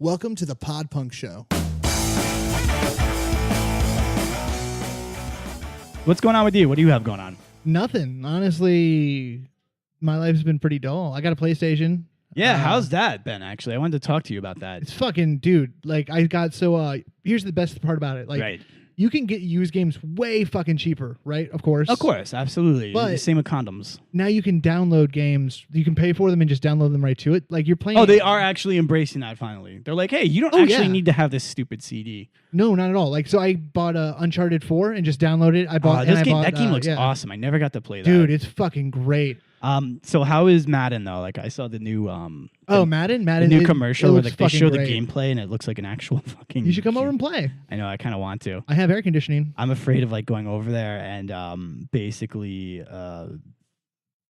Welcome to the Pod Punk Show. What's going on with you? What do you have going on? Nothing. Honestly, my life's been pretty dull. I got a PlayStation. Yeah, how's that been, actually? I wanted to talk to you about that. It's fucking, dude, like, I got so, here's the best part about it. Like, right. You can get used games way fucking cheaper, right? Of course. Of course, absolutely. But the same with condoms. now you can download games. You can pay for them and just download them right to it. Like, you're playing. Oh, they are actually embracing that finally. They're like, hey, you don't actually need to have this stupid CD. No, not at all. Like, so I bought Uncharted 4 and just downloaded it. That game looks awesome. I never got to play that. Dude, it's fucking great. So how is Madden, though? Like, I saw the new Madden, the new commercial where like, they show great. the gameplay and it looks like an actual fucking. You should come over and play. I know, I kind of want to. I have air conditioning. I'm afraid of like going over there and basically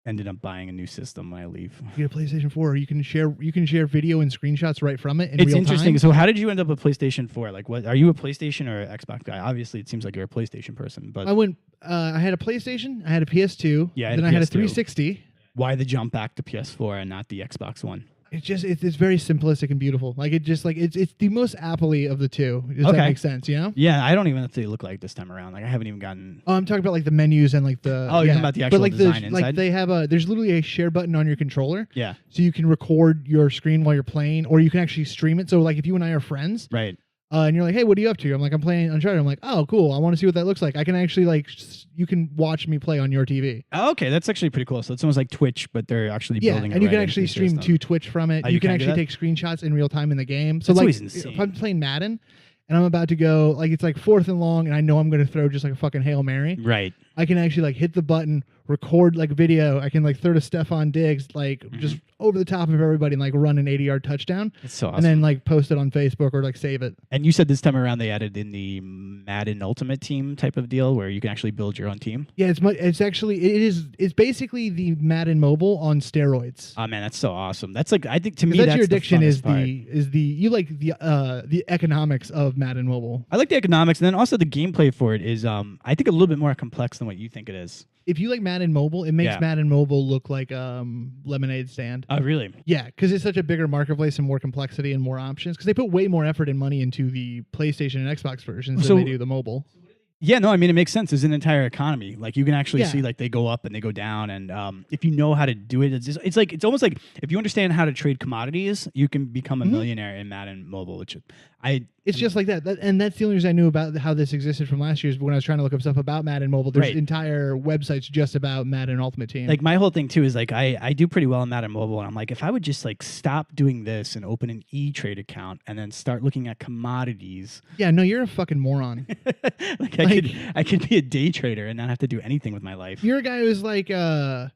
ended up buying a new system when I leave. You get a PlayStation 4. You can share video and screenshots right from it in It's real interesting. time. So how did you end up with PlayStation 4? Like, what are you a PlayStation or Xbox guy? Obviously, it seems like you're a PlayStation person. But I had a PlayStation. I had a PS2. Yeah, then I had a 360. Why the jump back to PS4 and not the Xbox One? It's very simplistic and beautiful. Like it's the most Apple-y of the two. Does that make sense? You know? Yeah, I don't even know what they look like this time around. Like I haven't even gotten. Oh, I'm talking about like the menus and like the. Oh, you're talking about the actual design inside. Like they have there's literally a share button on your controller. Yeah. So you can record your screen while you're playing, or you can actually stream it. So like if you and I are friends, right? And you're like, hey, what are you up to? I'm like, I'm playing Uncharted. I'm like, oh, cool. I want to see what that looks like. I can actually you can watch me play on your TV. Oh, okay, that's actually pretty cool. So it's almost like Twitch, but they're actually building it. And you can actually stream to Twitch from it. You can actually take screenshots in real time in the game. So that's like, if I'm playing Madden and I'm about to go, like it's like 4th and long, and I know I'm going to throw just like a fucking Hail Mary. Right. I can actually like hit the button, record like video. I can like throw to Stephon Diggs, like just over the top of everybody and like run an 80-yard touchdown. It's so awesome. And then like post it on Facebook or like save it. And you said this time around they added in the Madden Ultimate Team type of deal where you can actually build your own team. Yeah, it's basically the Madden Mobile on steroids. Oh man, that's so awesome. That's like, I think to me that's your addiction the is part. you like the economics of Madden Mobile. I like the economics, and then also the gameplay for it is I think a little bit more complex than what you think it is. If you like Madden Mobile, it makes Madden Mobile look like Lemonade Stand. Oh, really? Yeah, because it's such a bigger marketplace and more complexity and more options. Because they put way more effort and money into the PlayStation and Xbox versions than they do the mobile. Yeah, no, I mean, it makes sense. There's an entire economy. Like, you can actually see, like, they go up and they go down. And if you know how to do it, it's almost like if you understand how to trade commodities, you can become a millionaire in Madden Mobile, which it's just like that. And that's the only reason I knew about how this existed from last year is when I was trying to look up stuff about Madden Mobile. There's entire websites just about Madden Ultimate Team. Like, my whole thing, too, is, like, I do pretty well in Madden Mobile. And I'm like, if I would just, like, stop doing this and open an E-Trade account and then start looking at commodities. Yeah, no, you're a fucking moron. I could be a day trader and not have to do anything with my life. You're a guy who's like, you're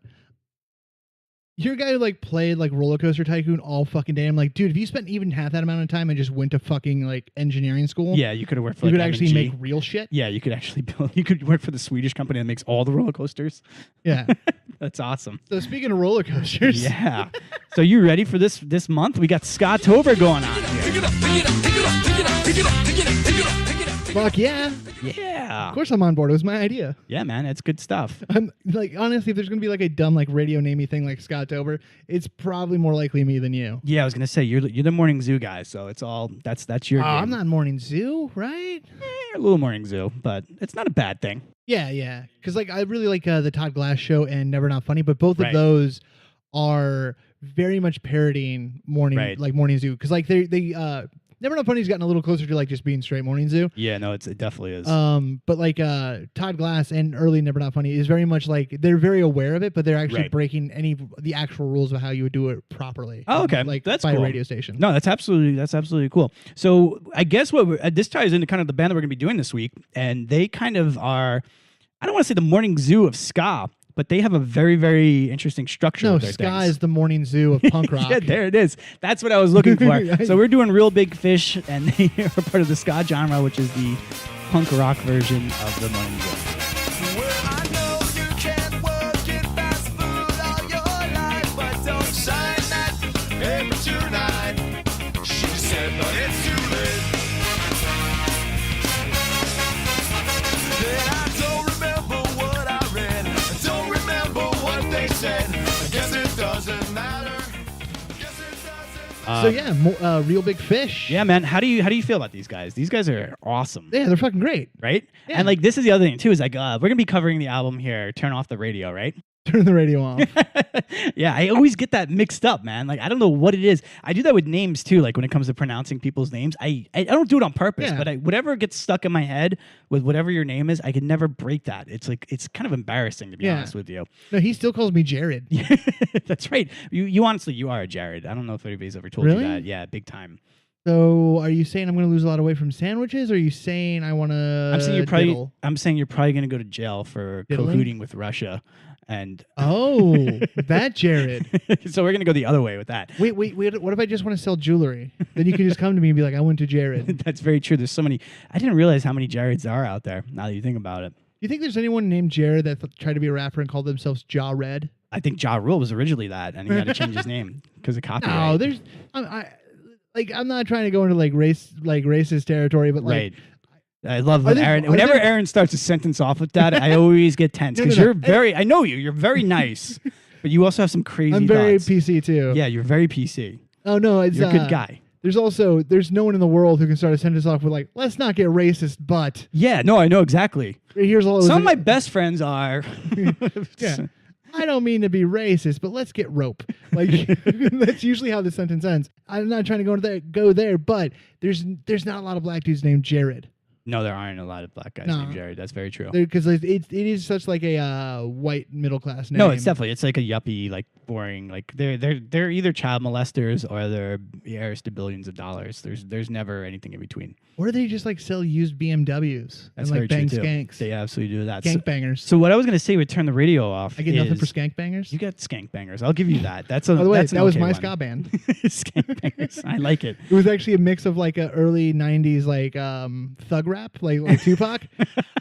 a guy who like played like Roller Coaster Tycoon all fucking day. I'm like, dude, if you spent even half that amount of time and just went to fucking like engineering school, yeah, you could have worked for. You like could actually M&G. make real shit. Yeah, you could actually build. You could work for the Swedish company that makes all the roller coasters. Yeah, that's awesome. So speaking of roller coasters, yeah. So you ready for this month? We got SKA'tober going on here. Fuck yeah. Yeah. Of course I'm on board. It was my idea. Yeah, man. It's good stuff. I'm like, honestly, if there's going to be like a dumb like radio namey thing like SKA'tober, it's probably more likely me than you. Yeah, I was going to say, you're the morning zoo guy, so it's all, that's your game. I'm not morning zoo, right? You're a little morning zoo, but it's not a bad thing. Yeah. Because like I really like the Todd Glass show and Never Not Funny, but both of those are very much parodying morning zoo. Because like they Never Not Funny's gotten a little closer to like just being straight morning zoo. Yeah, no, it definitely is. But like Todd Glass and early Never Not Funny is very much like they're very aware of it, but they're actually breaking the actual rules of how you would do it properly. Oh, okay, like that's by cool. a radio station. No, that's absolutely cool. So I guess this ties into kind of the band that we're going to be doing this week, and they kind of are. I don't want to say the morning zoo of ska, but they have a very, very interesting structure. No, with their ska things. is the morning zoo of punk rock. Yeah, there it is. That's what I was looking for. So we're doing Real Big Fish, and they are part of the ska genre, which is the punk rock version of the morning zoo. So yeah, Real Big Fish. Yeah, man. How do you feel about these guys? These guys are awesome. Yeah, they're fucking great. Right? Yeah. And like this is the other thing too, is like we're gonna be covering the album here, Turn Off the Radio, right? Turn the radio off. Yeah, I always get that mixed up, man. Like I don't know what it is. I do that with names too. Like when it comes to pronouncing people's names, I don't do it on purpose, but whatever gets stuck in my head with whatever your name is, I can never break that. It's like it's kind of embarrassing to be honest with you. No, he still calls me Jared. That's right. You honestly, you are a Jared. I don't know if anybody's ever told you that. Yeah, big time. So, are you saying I'm going to lose a lot of weight from sandwiches, or are you saying I want to? I'm saying you're probably going to go to jail for colluding with Russia. And that Jared. So we're gonna go the other way with that. Wait. What if I just want to sell jewelry? Then you can just come to me and be like, I went to Jared. That's very true. There's so many. I didn't realize how many Jareds are out there. Now that you think about it. Do you think there's anyone named Jared that tried to be a rapper and called themselves Ja Red? I think Ja Rule was originally that, and he had to change his name because of copyright. No, there's. I'm not trying to go into racist territory, but right. I love when whenever Aaron starts a sentence off with that, I always get tense because you're very. I know you're very nice, but you also have some crazy. I'm very thoughts. PC too. Yeah, you're very PC. Oh no, you're a good guy. There's no one in the world who can start a sentence off with like, let's not get racist, but. Yeah, no, I know exactly. Here's all. Some of my best friends are. Yeah. I don't mean to be racist, but let's get rope. Like that's usually how the sentence ends. I'm not trying to go there, but there's not a lot of black dudes named Jared. No, there aren't a lot of black guys named Jared. That's very true. Because it is such like a white middle class name. No, it's like a yuppie, like boring. Like they're either child molesters or they're heirs to billions of dollars. There's never anything in between. Or they just like sell used BMWs and like bang true skanks. They absolutely do that. Skank bangers. So what I was gonna say would turn the radio off. I get nothing for skank bangers. You get skank bangers. I'll give you that. By the way, that was my ska band. Skank bangers. I like it. It was actually a mix of like a early '90s like thug rap, like Tupac,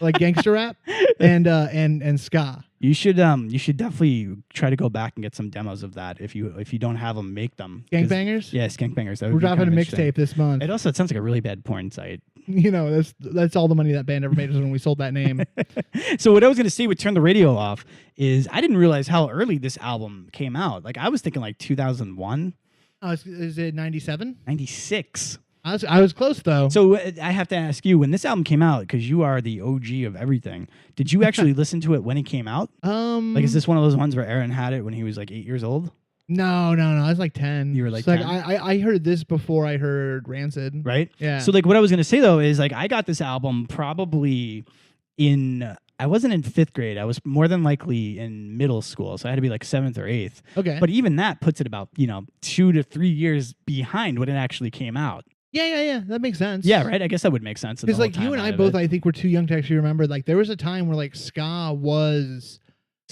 like gangster rap, and ska. You should definitely try to go back and get some demos of that. If you don't have them, make them. Skank bangers. Yeah, skank bangers. We're dropping a mixtape this month. It sounds like a really bad porn site. You know, that's all the money that band ever made was when we sold that name. So what I was going to say with Turn the Radio Off is I didn't realize how early this album came out. Like I was thinking like 2001. Oh, is it 97? 96. I was close though. So I have to ask you, when this album came out, because you are the OG of everything, did you actually listen to it when it came out? Like, is this one of those ones where Aaron had it when he was like 8 years old? No. I was like 10. You were like 10? Like I heard this before I heard Rancid. Right? Yeah. So like what I was going to say though is like I got this album probably I wasn't in 5th grade. I was more than likely in middle school. So I had to be like 7th or 8th. Okay. But even that puts it about, 2 to 3 years behind when it actually came out. Yeah. That makes sense. Yeah, right? I guess that would make sense. Because like you and I both, I think, were too young to actually remember. Like there was a time where like ska was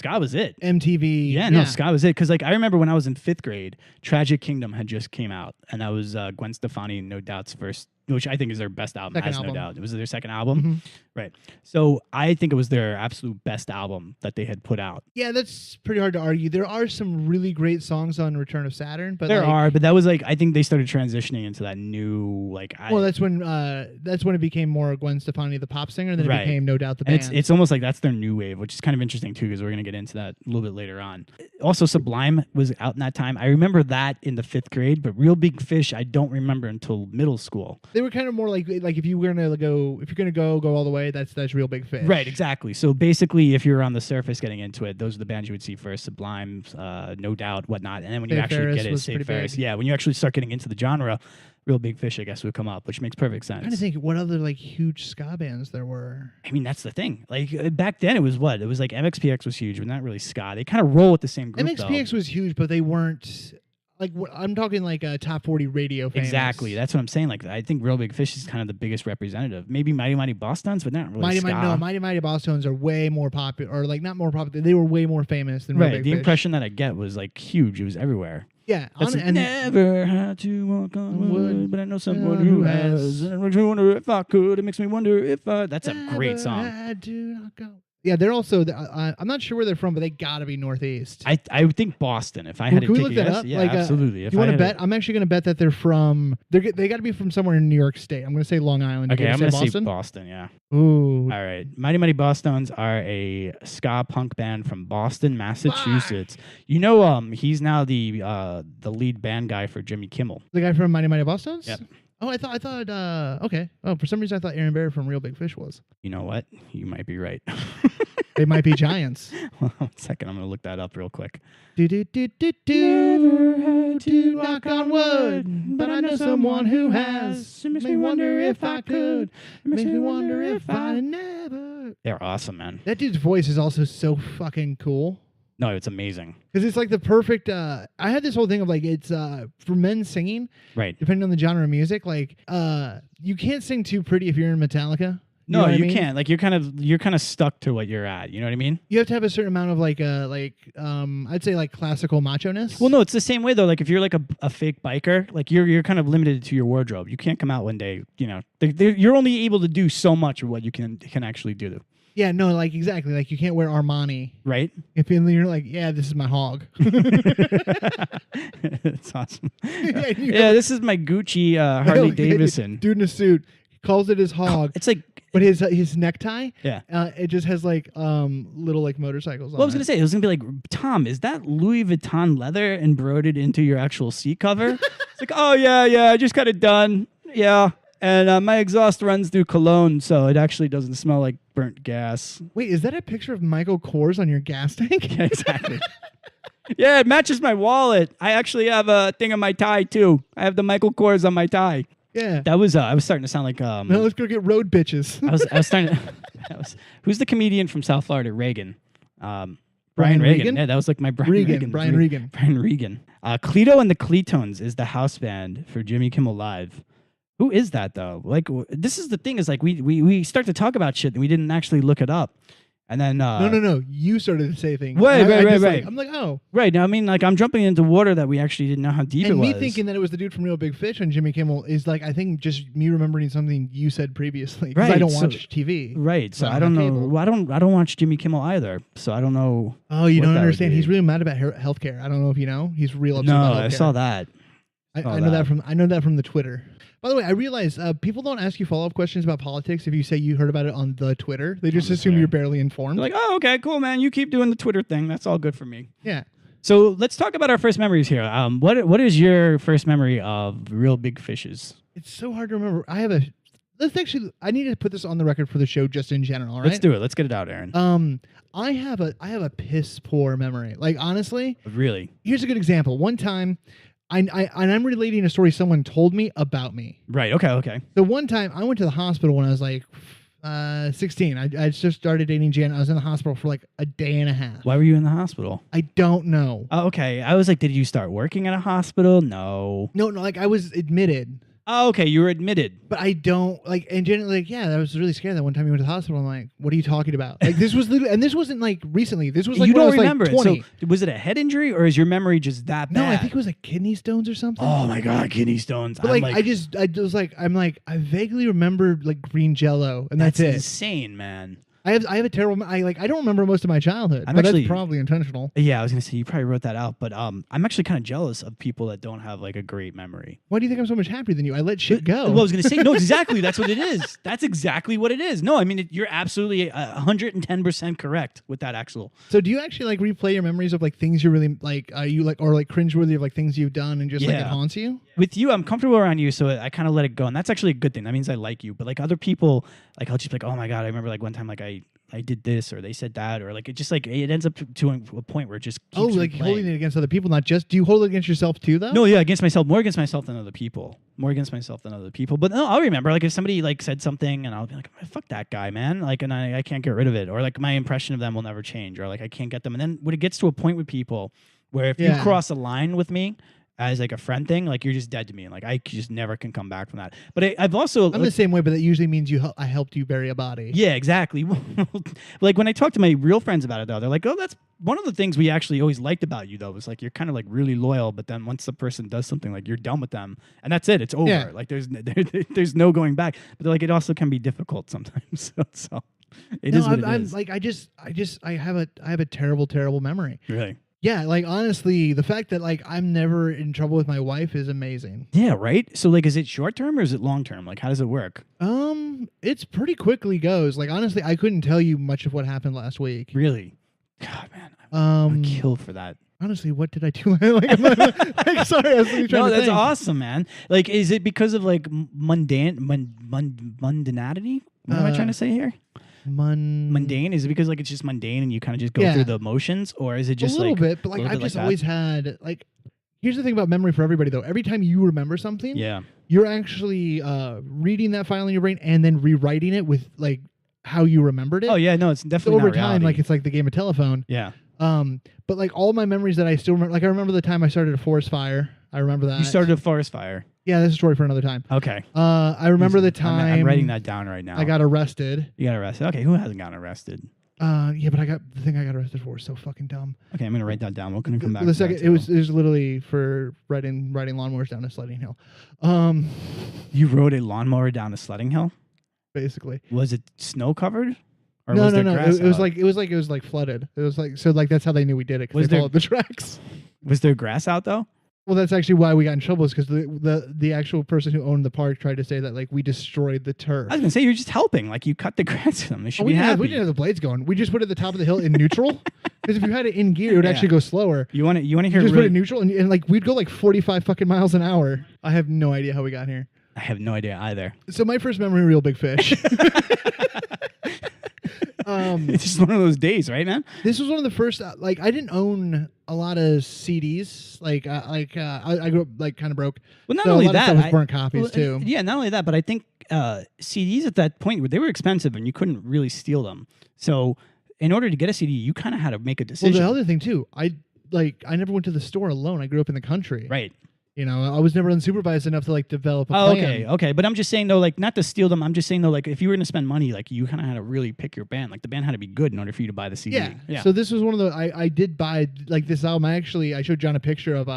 it. MTV. Yeah, no, ska was it. Because like I remember when I was in 5th grade, Tragic Kingdom had just came out, and that was Gwen Stefani, No Doubt's first, which I think is their best album. No doubt. It was their second album, right? So I think it was their absolute best album that they had put out. Yeah, that's pretty hard to argue. There are some really great songs on Return of Saturn, but but that was like I think they started transitioning into that new that's when it became more Gwen Stefani, the pop singer, and then it became No Doubt the band. It's almost like that's their new wave, which is kind of interesting too, because we're gonna get into that a little bit later on. Also, Sublime was out in that time. I remember that in the 5th grade, but Real Big Fish I don't remember until middle school. They were kind of more like if you're gonna go all the way, that's Real Big Fish. Right, exactly. So basically, if you're on the surface getting into it, those are the bands you would see first: Sublime, No Doubt, whatnot. And then when you actually get it, Save Ferris. Yeah, when you actually start getting into the genre, Real Big Fish, I guess, would come up, which makes perfect sense. I'm trying to think what other like huge ska bands there were. I mean, that's the thing. Like back then, it was what? It was like MXPX was huge, but not really ska. They kind of roll with the same group. MXPX was huge, but they weren't. Like I'm talking like a top 40 radio famous. Exactly, that's what I'm saying. Like I think Real Big Fish is kind of the biggest representative. Maybe Mighty Mighty Boss Tones, but not really ska. Mighty Mighty Boss Tones are way more popular, or like not more popular. They were way more famous than Real Big Fish. The impression that I get was like huge. It was everywhere. Yeah, and never had to walk on wood, but I know someone who has. And I wonder if I could. It makes me wonder if that's a great song. Had to not go. Yeah, they're also. I'm not sure where they're from, but they gotta be Northeast. I would think Boston. If I had to Can we take look a that guess, up? yeah, Like, absolutely. Do you want to bet? I'm actually gonna bet that they're from. They got to be from somewhere in New York State. I'm gonna say Long Island. Okay, I'm gonna say Boston. Yeah. Ooh. All right, Mighty Mighty Bosstones are a ska punk band from Boston, Massachusetts. You know, he's now the lead band guy for Jimmy Kimmel. The guy from Mighty Mighty Bosstones? Yep. Oh, I thought. Okay. Oh, for some reason I thought Aaron Bear from Real Big Fish was. You know what? You might be right. They might be giants. Hold on 1 second. I'm gonna look that up real quick. Never had to knock on wood, but I know someone who has. It makes me wonder if I could. It makes me wonder if I never. They're awesome, man. That dude's voice is also so fucking cool. No, it's amazing. Because it's like the perfect. I had this whole thing of like it's for men singing, right? Depending on the genre of music, like you can't sing too pretty if you're in Metallica. No, you can't. Like you're kind of stuck to what you're at. You know what I mean? You have to have a certain amount of I'd say like classical macho-ness. Well, no, it's the same way though. Like if you're like a fake biker, like you're kind of limited to your wardrobe. You can't come out one day. You know, you're only able to do so much of what you can actually do. Yeah, no, like exactly. Like you can't wear Armani, right? If you're like, yeah, this is my hog. That's awesome. Yeah, this is my Gucci Harley Davidson. Dude in a suit. Calls it his hog. It's like, but his necktie, yeah, it just has like little like motorcycles. Well, I was gonna say, it was gonna be like, Tom, is that Louis Vuitton leather embroidered into your actual seat cover? It's like, oh yeah, I just got it done, yeah, and my exhaust runs through cologne, so it actually doesn't smell like burnt gas. Wait, is that a picture of Michael Kors on your gas tank? Yeah, exactly. Yeah, it matches my wallet. I actually have a thing on my tie too. I have the Michael Kors on my tie. Yeah, that was. I was starting to sound like. No, let's go get road bitches. I was starting to. Who's the comedian from South Florida? Reagan. Brian Regan. Yeah, that was like my Brian Regan. Brian Regan. Brian Regan. Cleto and the Cletones is the house band for Jimmy Kimmel Live. Who is that though? Like, this is the thing. Is like we start to talk about shit and we didn't actually look it up. And then no. You started to say things. Right. Like, I'm like, oh. Right. Now I mean, like, I'm jumping into water that we actually didn't know how deep it was. And me thinking that it was the dude from Real Big Fish on Jimmy Kimmel is like, I think just me remembering something you said previously. Because I don't watch TV. Right. So I don't know. Well, I don't watch Jimmy Kimmel either. So I don't know. Oh, you don't understand. He's really mad about healthcare. I don't know if you know. He's real upset about healthcare. I saw that. I know that from the Twitter. By the way, I realize people don't ask you follow-up questions about politics if you say you heard about it on the Twitter. They just assume you're barely informed. They're like, oh, okay, cool, man. You keep doing the Twitter thing. That's all good for me. Yeah. So let's talk about our first memories here. What is your first memory of Real Big Fishes? It's so hard to remember. I need to put this on the record for the show just in general, all right? Let's do it. Let's get it out, Aaron. I have a piss poor memory. Like, honestly. Really? Here's a good example. One time... I'm relating a story someone told me about me. Right. Okay. So one time I went to the hospital when I was like 16. I just started dating Jan. I was in the hospital for like a day and a half. Why were you in the hospital? I don't know. Oh, okay. I was like, did you start working at a hospital? No. No. Like I was admitted. Oh, okay. You were admitted. But I don't like, and Jan like, yeah, I was really scared that one time you went to the hospital. I'm like, what are you talking about? Like this was literally, and this wasn't like recently. This was like, you when don't I was remember like 20. it. So was it a head injury or is your memory just that bad? No, I think it was like kidney stones or something. Oh my God, kidney stones. But I vaguely remember like green Jello, and that's it. Insane, man. I have a terrible. I don't remember most of my childhood. That's probably intentional. Yeah, I was gonna say you probably wrote that out, but I'm actually kind of jealous of people that don't have like a great memory. Why do you think I'm so much happier than you? I let shit go. Well, I was gonna say no, exactly. That's what it is. That's exactly what it is. No, I mean you're absolutely 110% correct with that, Axel. So do you actually like replay your memories of like things you really like? You like or like cringeworthy of like things you've done and just like it haunts you? With you, I'm comfortable around you, so I kind of let it go, and that's actually a good thing. That means I like you. But like other people, like I'll just be like, oh my God, I remember like one time like I did this or they said that or like it just like it ends up to a point where it just keeps like holding it against other people, not just. Do you hold it against yourself too though? No, yeah, against myself, more against myself than other people. But no, I'll remember like if somebody like said something and I'll be like, fuck that guy, man, like, and I can't get rid of it, or like my impression of them will never change, or like I can't get them. And then when it gets to a point with people where if you cross a line with me as like a friend thing, like you're just dead to me, and like I just never can come back from that. But I'm the same way, but that usually means I helped you bury a body. Yeah, exactly. Like when I talk to my real friends about it though, they're like, oh, that's one of the things we actually always liked about you though, was like you're kind of like really loyal, but then once the person does something, like you're done with them and that's it, it's over. Like there's no going back. But like it also can be difficult sometimes. So It is what it I'm is. like I have a terrible memory. Really? Yeah, like honestly, the fact that like I'm never in trouble with my wife is amazing. Yeah, right? So like is it short term or is it long term? Like how does it work? It's pretty quickly goes. Like honestly, I couldn't tell you much of what happened last week. Really? God, man. I'm killed for that. Honestly, what did I do? Like, sorry, I was really trying to that's think. awesome, man. Like, is it because of like mundanity? What am I trying to say here? Mundane? Is it because like it's just mundane and you kind of just go through the motions, or is it just a little like bit? But like I've just always had like. Here's the thing about memory for everybody though. Every time you remember something, you're actually reading that file in your brain and then rewriting it with like how you remembered it. Oh yeah, no, it's definitely so over not time. reality. Like it's like the game of telephone. Yeah. But like all my memories that I still remember, like I remember the time I started a forest fire. I remember that. You started a forest fire. Yeah, that's a story for another time. Okay. I remember the time I'm writing that down right now. I got arrested. You got arrested. Okay, who hasn't gotten arrested? Yeah, but the thing I got arrested for was so fucking dumb. Okay, I'm gonna write that down. We're gonna come back. The second it was literally for riding lawnmowers down a sledding hill. You rode a lawnmower down a sledding hill? Basically. Was it snow covered? Or No. Was there It was like flooded. It was like so like that's how they knew we did it because they followed the tracks. Was there grass out though? Well, that's actually why we got in trouble is because the actual person who owned the park tried to say that like we destroyed the turf. I was gonna say you're just helping, like you cut the grass for them. They should be happy. We didn't have the blades going. We just put it at the top of the hill in neutral because if you had it in gear, it would actually go slower. You want to hear? Just put it in neutral and like we'd go like 45 fucking miles an hour. I have no idea how we got here. I have no idea either. So my first memory, real big fish. It's just one of those days, right, man? This was one of the first. Like, I didn't own a lot of CDs. I grew up like kind of broke. Well, not only that, was burnt copies too. Yeah, not only that, but I think CDs at that point they were expensive and you couldn't really steal them. So, in order to get a CD, you kind of had to make a decision. Well, the other thing too, I never went to the store alone. I grew up in the country. Right. You know, I was never unsupervised enough to like develop a plan. Okay. But I'm just saying though, like not to steal them. I'm just saying though, like if you were going to spend money, like you kind of had to really pick your band. Like the band had to be good in order for you to buy the CD. Yeah. So this was one of the I did buy like this album. I showed John a picture of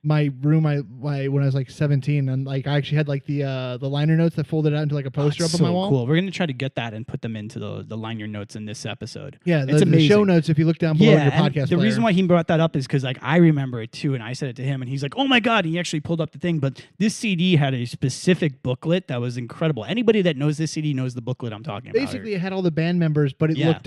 my room when I was like 17 and like I actually had like the liner notes that folded out into like a poster up on my wall. Cool. We're gonna try to get that and put them into the liner notes in this episode. Yeah, it's amazing. The show notes if you look down below your podcast. The reason why he brought that up is because like I remember it too, and I said it to him, and he's like, "Oh my god!" He actually pulled up the thing, but this CD had a specific booklet that was incredible. Anybody that knows this CD knows the booklet I'm talking about. Basically, it had all the band members, but it looked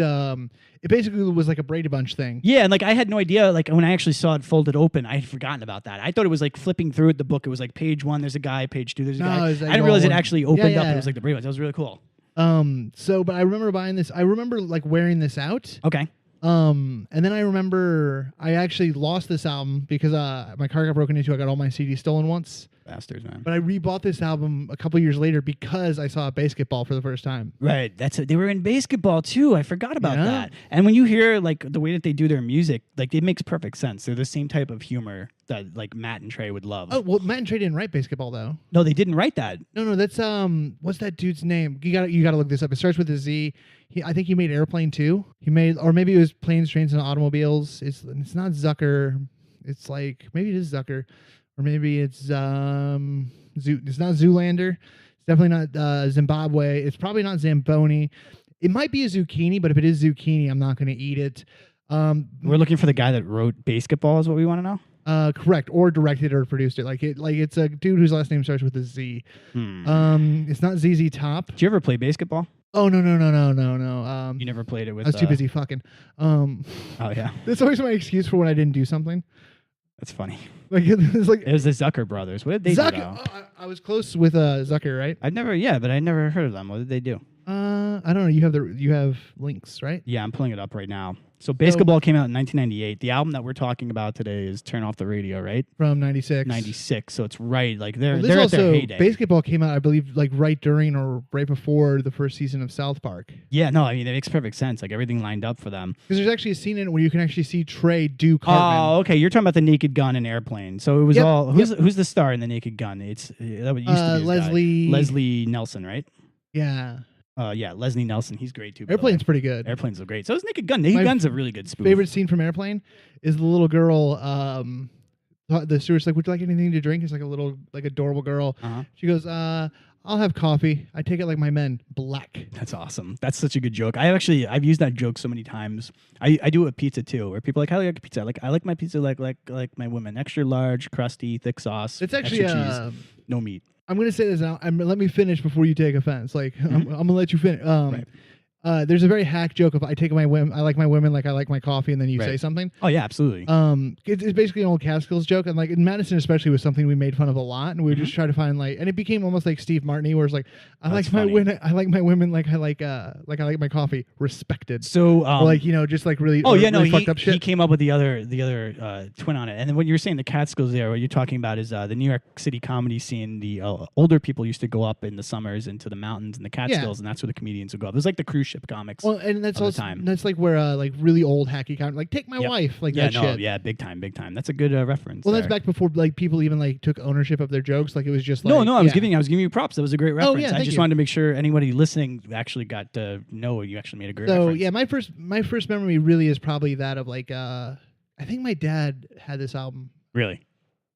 it basically was like a Brady Bunch thing. Yeah, and like I had no idea. Like when I actually saw it folded open, I had forgotten about that. I thought it was like flipping through it, the book. It was like page 1, there's a guy. Page 2, there's a guy. Like I didn't realize it actually opened up. It was like the Brady Bunch. That was really cool. But I remember buying this. I remember like wearing this out. Okay. And then I remember I actually lost this album because my car got broken into. I got all my CDs stolen once. Bastards, man. But I rebought this album a couple years later because I saw Basketball for the first time. Right. They were in Basketball too. I forgot about that. And when you hear like the way that they do their music, like it makes perfect sense. They're the same type of humor that like Matt and Trey would love. Oh, well, Matt and Trey didn't write Basketball though. No, they didn't write that. No, that's what's that dude's name? You gotta look this up. It starts with a Z. I think he made Airplane too. Or maybe it was Planes, Trains, and Automobiles. It's not Zucker. It's like maybe it is Zucker. Or maybe it's it's not Zoolander. It's definitely not Zimbabwe. It's probably not Zamboni. It might be a zucchini, but if it is zucchini, I'm not going to eat it. We're looking for the guy that wrote Basketball is what we want to know? Correct. Or directed or produced it. Like it's a dude whose last name starts with a Z. It's not ZZ Top. Did you ever play Basketball? Oh, no. You never played it with... I was too busy fucking. Oh, yeah. That's always my excuse for when I didn't do something. That's funny. It was the Zucker brothers. What did they do? I was close with Zucker, right? I'd never heard of them. What did they do? I don't know. You have links, right? Yeah, I'm pulling it up right now. So Basketball came out in 1998. The album that we're talking about today is Turn Off the Radio, right? From 96. 96. So it's right. Like they're at their heyday. Basketball came out, I believe, like right during or right before the first season of South Park. Yeah, no, I mean, it makes perfect sense. Like everything lined up for them. Because there's actually a scene in it where you can actually see Trey do Cartman. Oh, okay. You're talking about the Naked Gun and Airplane. So it was all... Who's the star in the Naked Gun? That used to be Leslie Nelson, right? Yeah. Leslie Nelson. He's great too. Airplane's pretty good. Airplane's so great. So is Naked Gun. Naked Gun's a really good spoof. Favorite scene from Airplane is the little girl. The steward's like, "Would you like anything to drink?" It's like a little, like adorable girl. Uh-huh. She goes, "I'll I'll have coffee. I take it like my men, black. That's awesome. That's such a good joke. I've used that joke so many times. I do it with pizza too, where people are like, how do you like pizza? I like my pizza like my women, extra large, crusty, thick sauce. It's actually extra cheese, no meat. I'm gonna say this now. Let me finish before you take offense. Like I'm gonna let you finish. Right. There's a very hack joke of I take my women, I like my women like I like my coffee, and then you say something. Oh yeah, absolutely. It's basically an old Catskills joke, and like in Madison especially was something we made fun of a lot, and we would just try to find like, and it became almost like Steve Martin, where it's like I like my women like I like my coffee, respected. So or like just like really really fucked up shit. He came up with the other twin on it, and then what you're saying the Catskills there, what you're talking about is the New York City comedy scene. The older people used to go up in the summers into the mountains and the Catskills, and that's where the comedians would go up. It was like the cruise ship comics. Well, and that's also that's like where like really old hacky comedy, like take my wife, like that shit. Yeah, big time. That's a good reference. Well, that's back before like people even like took ownership of their jokes. Like it was just like I was giving you props. That was a great reference. Oh, yeah, I just wanted to make sure anybody listening actually got to know you actually made a great reference. So yeah, my first memory really is probably that of like I think my dad had this album. Really?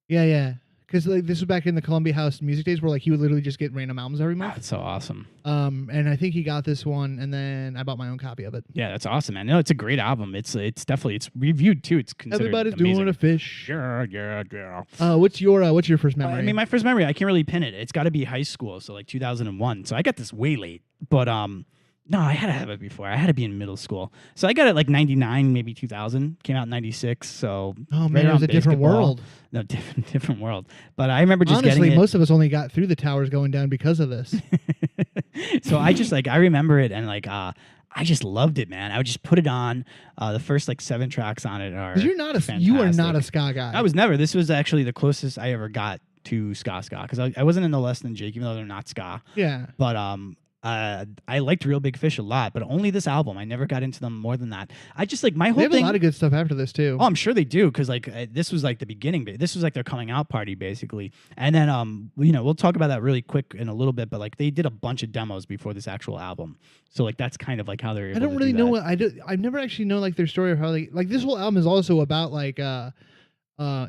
Yeah. Because like, this was back in the Columbia House music days where like he would literally just get random albums every month. That's so awesome. And I think he got this one, and then I bought my own copy of it. Yeah, that's awesome, man. No, it's a great album. It's definitely reviewed too. It's considered Everybody's amazing. doing a fish. Yeah. What's your first memory? I mean, my first memory, I can't really pin it. It's got to be high school, so like 2001. So I got this way late, but no, I had to have it before. I had to be in middle school. So I got it like 99, maybe 2000. Came out in 96. So oh man, it was a different world. No, different world. But I remember just honestly, getting it. Most of us only got through the towers going down because of this. So I just I remember it, and like I just loved it, man. I would just put it on. The first like 7 tracks on it are you are not a ska guy. I was never. This was actually the closest I ever got to ska because I wasn't in the Less Than Jake, even though they're not ska. Yeah. But I liked Real Big Fish a lot, but only this album. I never got into them more than that. I just like my whole thing. They have a lot of good stuff after this too. Oh, I'm sure they do, because like this was like the beginning. This was like their coming out party basically. And then we'll talk about that really quick in a little bit. But like they did a bunch of demos before this actual album, so like that's kind of like how they're able I don't to really do know that. what I do. I've never actually known like their story of how they like this whole album is also about like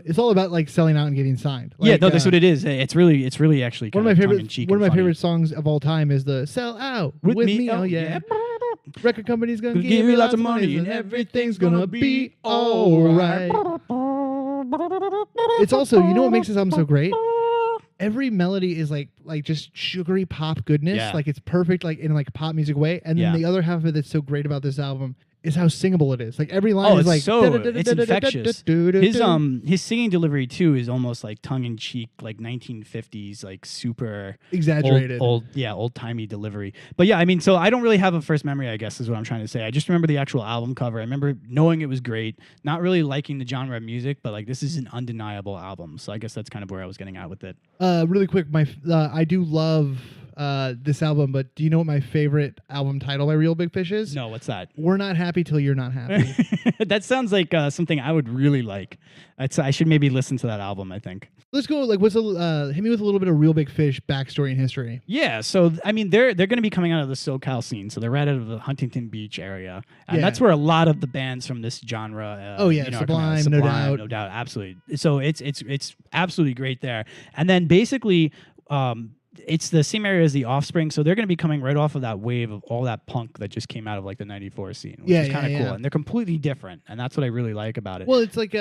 it's all about like selling out and getting signed. Like, yeah, no, that's what it is. It's really actually one of my favorite songs of all time is the "Sell Out with Me." Oh yeah. Record company's gonna give you lots of money and everything's gonna be all right. It's also, you know what makes this album so great? Every melody is like just sugary pop goodness. Yeah. Like it's perfect, like in like a pop music way. And then the other half of it that's so great about this album is how singable it is. Like every line is like it's infectious. His singing delivery too is almost like tongue in cheek, like 1950s, like super exaggerated, old timey delivery. But yeah, I mean, so I don't really have a first memory, I guess is what I'm trying to say. I just remember the actual album cover. I remember knowing it was great, not really liking the genre of music, but like this is an undeniable album. So I guess that's kind of where I was getting at with it. Really quick, I do love this album, but do you know what my favorite album title by Real Big Fish is? No, what's that? We're Not Happy Till You're Not Happy. That sounds like something I would really like. I should maybe listen to that album, I think. Let's go. Like, hit me with a little bit of Real Big Fish backstory and history. Yeah, so I mean, they're going to be coming out of the SoCal scene, so they're right out of the Huntington Beach area, and that's where a lot of the bands from this genre. Sublime, no doubt, absolutely. So it's absolutely great there, and then basically. It's the same area as The Offspring, so they're going to be coming right off of that wave of all that punk that just came out of like the '94 scene, which is kind of cool, and they're completely different, and that's what I really like about it. Well, it's like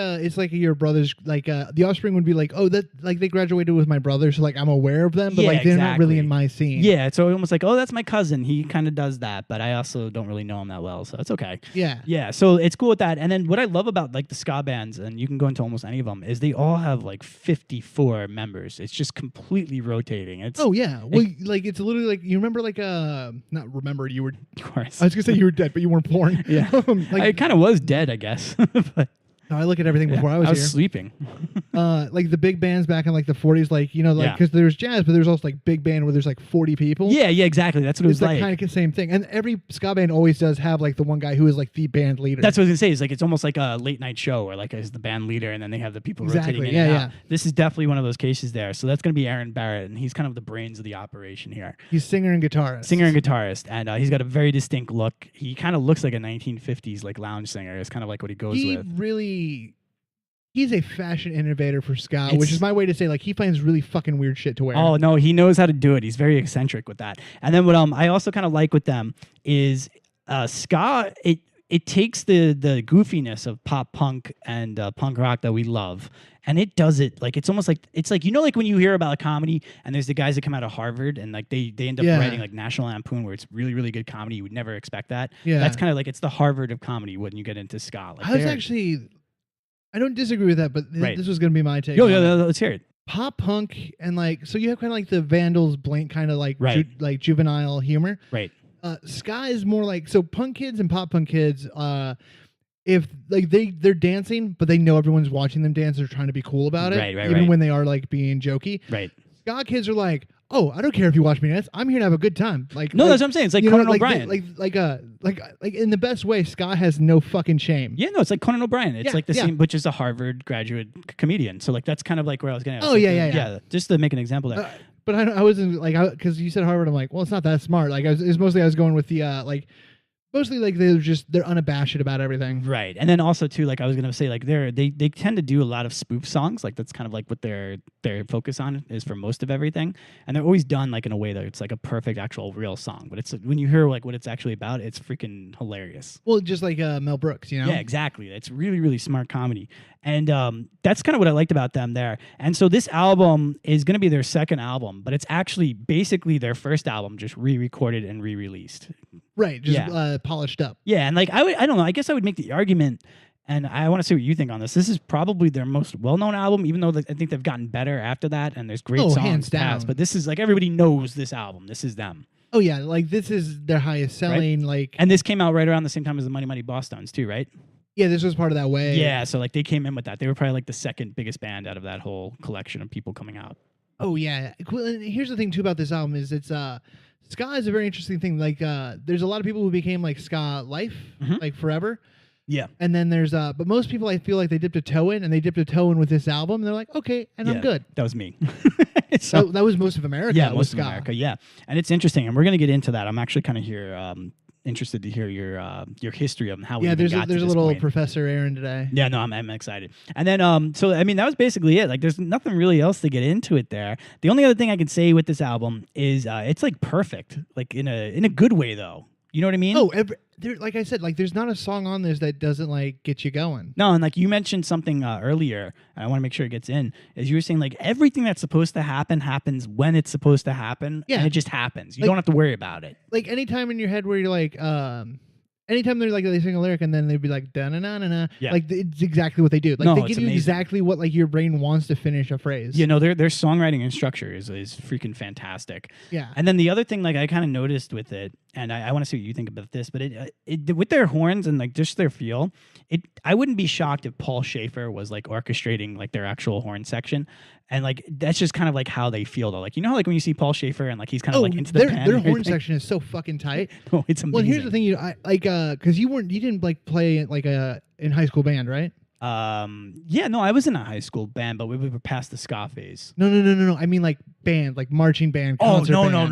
your brothers, like The Offspring would be like, oh, that like they graduated with my brother, so like I'm aware of them, but like they're not really in my scene. Yeah, it's almost like, oh, that's my cousin. He kind of does that, but I also don't really know him that well, so it's okay. Yeah. So it's cool with that, and then what I love about like the ska bands, and you can go into almost any of them, is they all have like 54 members. It's just completely rotating. It's oh yeah, well, like it's literally like you remember like not remember you were. Of course, I was gonna say you were dead, but you weren't born. Yeah, like, I kind of was dead, I guess. But no, I look at everything before I was here. Sleeping. Like the big bands back in like the 40s, like because there's jazz, but there's also like big band where there's like 40 people. Yeah, exactly. That's what it was like. It's kind of the same thing, and every ska band always does have like the one guy who is like the band leader. That's what I was gonna say. It's like it's almost like a late night show where like is the band leader, and then they have the people rotating in and out. This is definitely one of those cases there. So that's gonna be Aaron Barrett, and he's kind of the brains of the operation here. He's singer and guitarist, and he's got a very distinct look. He kind of looks like a 1950s like lounge singer. It's kind of like what he goes with. He's a fashion innovator for ska, which is my way to say like he finds really fucking weird shit to wear. Oh no, he knows how to do it. He's very eccentric with that. And then what I also kind of like with them is ska. It takes the goofiness of pop punk and punk rock that we love, and it does it like it's almost like like when you hear about a comedy and there's the guys that come out of Harvard and like they end up writing like National Lampoon where it's really really good comedy. You would never expect that. Yeah, that's kind of like it's the Harvard of comedy when you get into ska. Like I don't disagree with that, but this was going to be my take. Let's hear it. Pop punk and like so you have kind of like the Vandals blank kind of like like juvenile humor. Right. Ska is more like so punk kids and pop punk kids. If like they're dancing, but they know everyone's watching them dance, they're trying to be cool about it, even when they are like being jokey. Right. Ska kids are like, oh, I don't care if you watch me dance. I'm here to have a good time. Like no, that's what I'm saying. It's like Conan O'Brien. Like in the best way. Ska has no fucking shame. Yeah, no, it's like Conan O'Brien. It's like the same, which is a Harvard graduate comedian. So like that's kind of like where I was going. Oh yeah. Just to make an example there. But I wasn't like because you said Harvard. I'm like, well, it's not that smart. Like it's mostly I was going with the mostly like they're unabashed about everything. Right. And then also too, like I was gonna say, like they tend to do a lot of spoof songs. Like that's kind of like what their focus on is for most of everything. And they're always done like in a way that it's like a perfect actual real song. But it's when you hear like what it's actually about, it's freaking hilarious. Well, just like Mel Brooks, you know? Yeah, exactly. It's really, really smart comedy. And that's kind of what I liked about them there. And so this album is going to be their second album, but it's actually basically their first album just re-recorded and re-released. Right, just polished up. Yeah, and like I don't know, I guess I would make the argument, and I want to see what you think on this. This is probably their most well-known album, even though I think they've gotten better after that, and there's great songs hands down. past. But this is like everybody knows this album. This is them. Oh yeah, like this is their highest selling. Like, and this came out right around the same time as the Money Money Boss Stones too, right? Yeah, this was part of that wave. Yeah, so like they came in with that. They were probably like the second biggest band out of that whole collection of people coming out. Oh yeah. And here's the thing too about this album is it's ska is a very interesting thing. Like there's a lot of people who became like ska life, like forever. Yeah. And then there's but most people I feel like they dipped a toe in with this album and they're like, okay, and I'm good. That was me. So that was most of America. Yeah, most of America, yeah. And it's interesting, and we're gonna get into that. I'm actually kind of here interested to hear your history of how we there's got there's to a little point. Professor Aaron today. Yeah, no, I'm excited. And then so I mean that was basically it. Like there's nothing really else to get into it there. The only other thing I could say with this album is it's like perfect, like in a good way though. You know what I mean? Oh, like I said, like there's not a song on this that doesn't like get you going. No, and like you mentioned something earlier, and I want to make sure it gets in. Is you were saying like everything that's supposed to happen happens when it's supposed to happen, and it just happens. You don't have to worry about it. Like anytime in your head where you're like, anytime they're like they sing a lyric and then they'd be like da na na na na, like it's exactly what they do. Like they give you exactly what like your brain wants to finish a phrase. You know, their songwriting and structure is freaking fantastic. Yeah. And then the other thing like I kind of noticed with it, and I want to see what you think about this, but it with their horns and like just their feel, I wouldn't be shocked if Paul Schaefer was like orchestrating like their actual horn section. And like that's just kind of like how they feel though. Like you know how, like when you see Paul Schaefer and like he's kind of like into the pen. Their horn section is so fucking tight. Oh, it's amazing. Well, here's the thing, because you didn't like play like in high school band, right? Yeah, no, I was in a high school band, but we were past the ska phase. No. I mean like band, like marching band, concert band.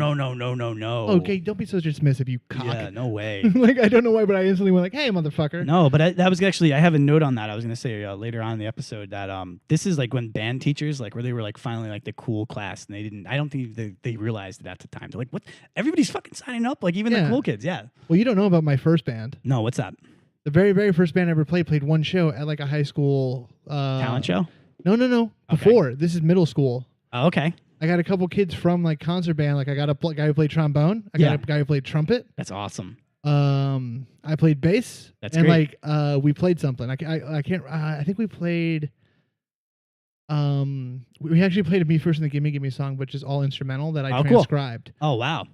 No. Okay, don't be so dismissive, you cock. Yeah, no way. Like I don't know why, but I instantly went like, "Hey, motherfucker." No, but that was actually I have a note on that. I was gonna say later on in the episode that this is like when band teachers like where they were like finally like the cool class, and I don't think they realized it at the time. They're like, "What? Everybody's fucking signing up, like even the cool kids." Yeah. Well, you don't know about my first band. No, what's that? The very, very first band I ever played one show at like a high school talent show. No. Okay. Before this is middle school. Oh, okay. I got a couple kids from like concert band. Like I got a guy who played trombone. I got a guy who played trumpet. That's awesome. I played bass. That's great. And like we played something. I can't. I think we played. We actually played a Me First and the Gimme Gimme song, which is all instrumental that I transcribed. Cool. Oh wow.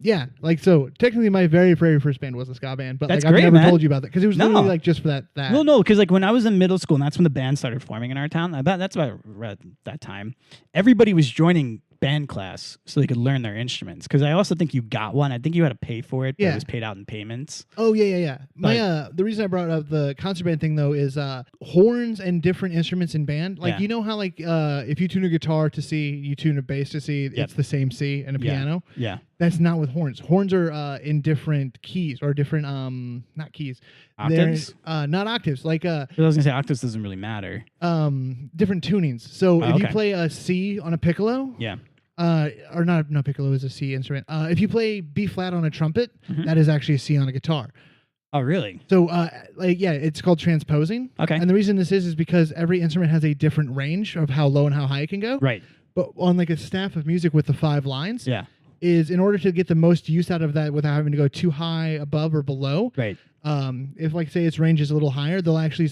Yeah, like so technically my very, very first band was a ska band, but that's like great, I've never man. told you about that because it was literally like just for that. Well, no, because like when I was in middle school, and that's when the band started forming in our town. That's about that time. Everybody was joining band class so they could learn their instruments. Because I also think you got one. I think you had to pay for it, but it was paid out in payments. Oh yeah. My the reason I brought up the concert band thing though is horns and different instruments in band. Like you know how like if you tune a guitar to C, you tune a bass to C, it's the same C and a piano. Yeah. That's not with horns. Horns are in different keys or different not keys. Octaves? They're not octaves. Like I was gonna say octaves doesn't really matter. Different tunings. So if you play a C on a piccolo, or not piccolo is a C instrument. If you play B flat on a trumpet, that is actually a C on a guitar. Oh, really? So it's called transposing. Okay. And the reason this is because every instrument has a different range of how low and how high it can go. Right. But on like a staff of music with the 5 lines, is in order to get the most use out of that without having to go too high above or below. Right. If like say its range is a little higher, they'll actually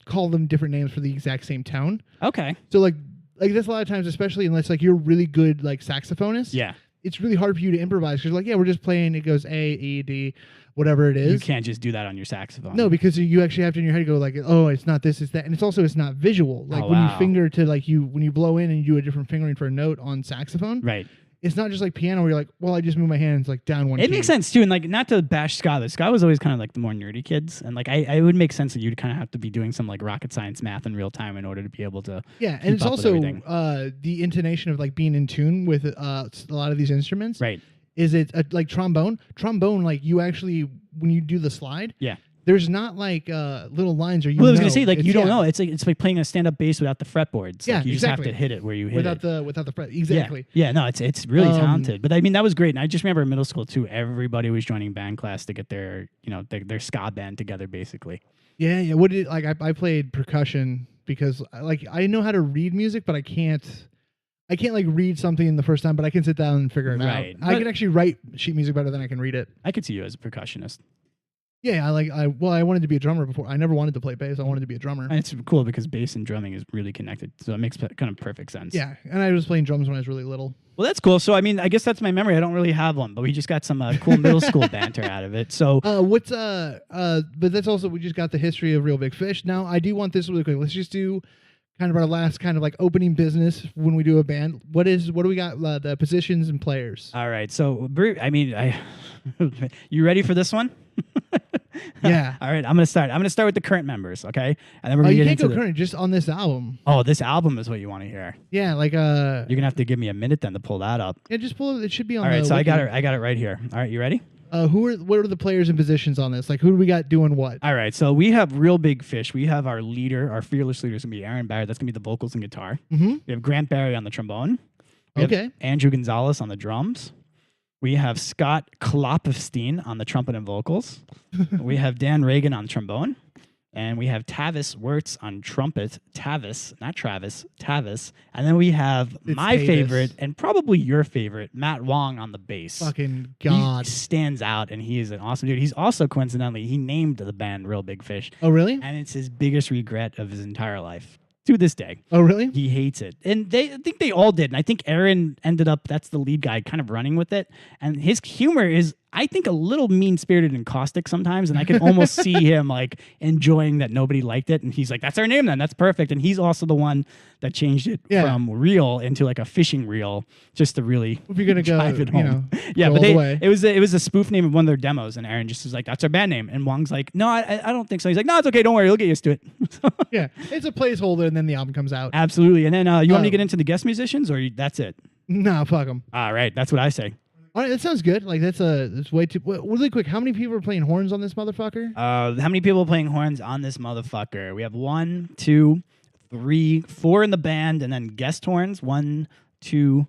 call them different names for the exact same tone. Okay. So like this a lot of times, especially unless like you're really good like saxophonist. Yeah. It's really hard for you to improvise because like we're just playing. It goes A, E, D, whatever it is. You can't just do that on your saxophone. No, because you actually have to in your head go like, oh, it's not this, it's that, and it's not visual. Like when you finger to like when you blow in and you do a different fingering for a note on saxophone. Right. It's not just like piano where you're like, well, I just move my hands like down one. It makes sense too, and like not to bash ska, but ska was always kind of like the more nerdy kids, and like I would make sense that you'd kind of have to be doing some like rocket science math in real time in order to be able to. Yeah, and it's also the intonation of like being in tune with a lot of these instruments. Right. Is it like trombone? Trombone, like you actually when you do the slide. Yeah. There's not like little lines or you. Well, I was gonna say like you don't know. It's like playing a stand-up bass without the fretboards. Yeah, like, you just have to hit it where you hit it without the fret. Exactly. Yeah. No, it's really talented. But I mean that was great. And I just remember in middle school too. Everybody was joining band class to get their their ska band together basically. Yeah. What did I played percussion because like I know how to read music, but I can't like read something the first time, but I can sit down and figure it out. I can actually write sheet music better than I can read it. I could see you as a percussionist. Yeah, I wanted to be a drummer before. I never wanted to play bass. I wanted to be a drummer. And it's cool because bass and drumming is really connected, so it makes kind of perfect sense. Yeah, and I was playing drums when I was really little. Well, that's cool. So, I mean, I guess that's my memory. I don't really have one, but we just got some cool middle school banter out of it. So, but that's also we just got the history of Real Big Fish. Now, I do want this really quick. Let's just do kind of our last kind of like opening business when we do a band. What do we got? The positions and players. All right. So, I mean, you ready for this one? Yeah. All right. I'm gonna start with the current members, okay? And then we're gonna get into current just on this album. Oh, this album is what you want to hear. Yeah, like you're gonna have to give me a minute then to pull that up. Yeah, just pull it. It should be on. All right. So wiki. I got it right here. All right. You ready? What are the players and positions on this? Like, who do we got doing what? All right. So we have Real Big Fish. We have our leader, our fearless leader is gonna be Aaron Barrett. That's gonna be the vocals and guitar. Mm-hmm. We have Grant Barry on the trombone. We have Andrew Gonzalez on the drums. We have Scott Klopfstein on the trumpet and vocals. We have Dan Reagan on trombone. And we have Tavis Wirtz on trumpet. Tavis, not Travis, Tavis. And then we have my favorite and probably your favorite, Matt Wong on the bass. Fucking God. He stands out and he is an awesome dude. He's also, coincidentally, he named the band Real Big Fish. Oh, really? And it's his biggest regret of his entire life. To this day. Oh, really? He hates it. And I think they all did. And I think Aaron ended up, that's the lead guy, kind of running with it. And his humor is, I think, a little mean-spirited and caustic sometimes. And I can almost see him like enjoying that nobody liked it. And he's like, that's our name then. That's perfect. And he's also the one that changed it from reel into like a fishing reel just to really if you're gonna drive it home. Yeah, but it was a spoof name of one of their demos. And Aaron just was like, that's our band name. And Wong's like, no, I don't think so. He's like, no, it's okay. Don't worry. You'll get used to it. Yeah, it's a placeholder and then the album comes out. Absolutely. And then you want me to get into the guest musicians or that's it? No, fuck them. All right. That's what I say. All right, that sounds good. Like that's way too. Really quick, how many people are playing horns on this motherfucker? How many people are playing horns on this motherfucker? We have 1, 2, 3, 4 in the band, and then guest horns. 1, 2.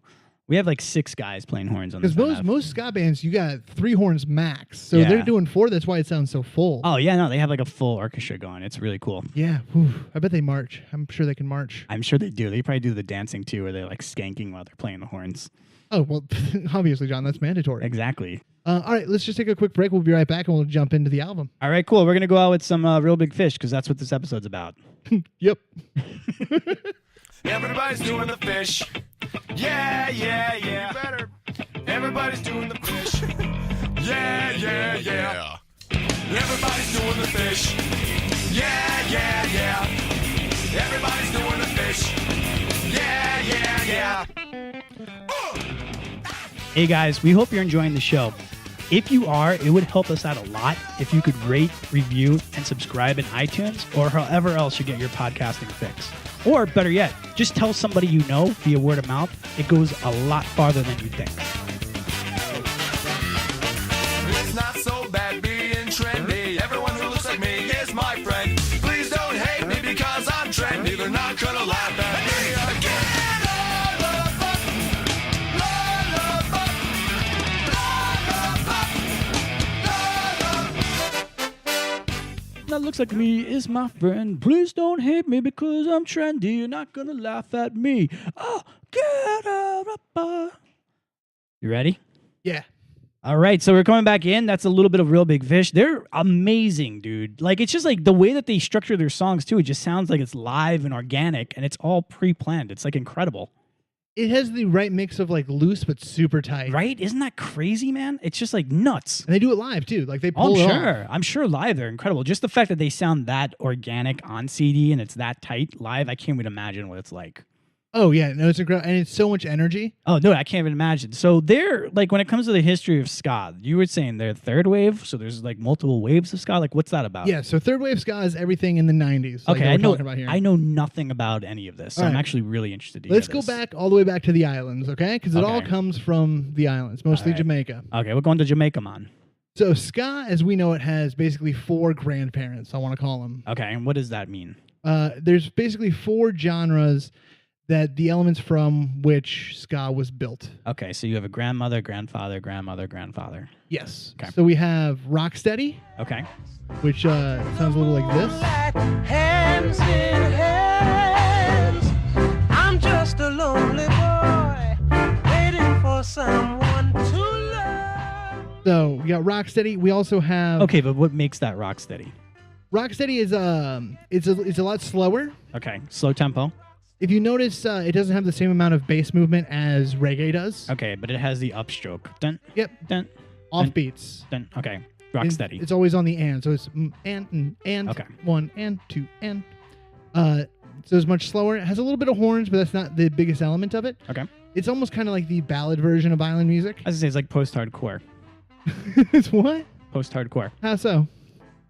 We have like 6 guys playing horns on this. Because most ska bands, you got 3 horns max. So they're doing 4. That's why it sounds so full. Oh yeah, no, they have like a full orchestra going. It's really cool. Yeah, I bet they march. I'm sure they can march. I'm sure they do. They probably do the dancing too, where they're like skanking while they're playing the horns. Oh, well, obviously, John, that's mandatory. Exactly. All right, let's just take a quick break. We'll be right back, and we'll jump into the album. All right, cool. We're going to go out with some Real Big Fish, because that's what this episode's about. Yep. Everybody's doing the fish. Yeah, yeah, yeah. Better. Everybody's doing the fish. Yeah, yeah, yeah. Everybody's doing the fish. Yeah, yeah, yeah. Everybody's doing the fish. Yeah, yeah, yeah. Hey guys, we hope you're enjoying the show. If you are, it would help us out a lot if you could rate, review, and subscribe in iTunes or however else you get your podcasting fix. Or better yet, just tell somebody you know via word of mouth. It goes a lot farther than you think. It's not so bad being trendy. Everyone who looks like me is my friend. Please don't hate me because I'm trendy. They're not gonna laugh at me again. That looks like me is my friend. Please don't hate me because I'm trendy. You're not gonna laugh at me. Oh, get up. You ready? Yeah. All right, so we're coming back in. That's a little bit of Real Big Fish. They're amazing, dude. Like, it's just like the way that they structure their songs, too. It just sounds like it's live and organic, and it's all pre-planned. It's, like, incredible. It has the right mix of, like, loose but super tight. Right? Isn't that crazy, man? It's just, like, nuts. And they do it live, too. Like, they pull it off. I'm sure live they're incredible. Just the fact that they sound that organic on CD and it's that tight live, I can't even imagine what it's like. Oh, yeah. No, it's incredible. And it's so much energy. Oh, no, I can't even imagine. So they're, like, when it comes to the history of ska, you were saying they're third wave, so there's, like, multiple waves of ska. Like, what's that about? Yeah, so third wave ska is everything in the 90s. Okay, like I know nothing about any of this, so I'm actually really interested to hear Let's go back all the way back to the islands, okay? Because it all comes from the islands, mostly Jamaica. Okay, we're going to Jamaica, man. So ska, as we know it, has basically 4 grandparents, I want to call them. Okay, and what does that mean? There's basically 4 genres that the elements from which ska was built. Okay, so you have a grandmother, grandfather, grandmother, grandfather. Yes. Okay. So we have rocksteady. Okay. Which sounds a little like this. Hands in hands, I'm just a lonely boy waiting for someone to love. So we got rocksteady. We also have. Okay, but what makes that rocksteady? Rocksteady is it's a lot slower. Okay, slow tempo. If you notice, it doesn't have the same amount of bass movement as reggae does. Okay, but it has the upstroke. Dun, yep. Dun. Off beats. Dun. Okay. Rock steady. It's always on the and, so it's and. Okay. 1 and 2 and. So it's much slower. It has a little bit of horns, but that's not the biggest element of it. Okay. It's almost kind of like the ballad version of island music. I was gonna say it's like post-hardcore. It's what? Post-hardcore. How so?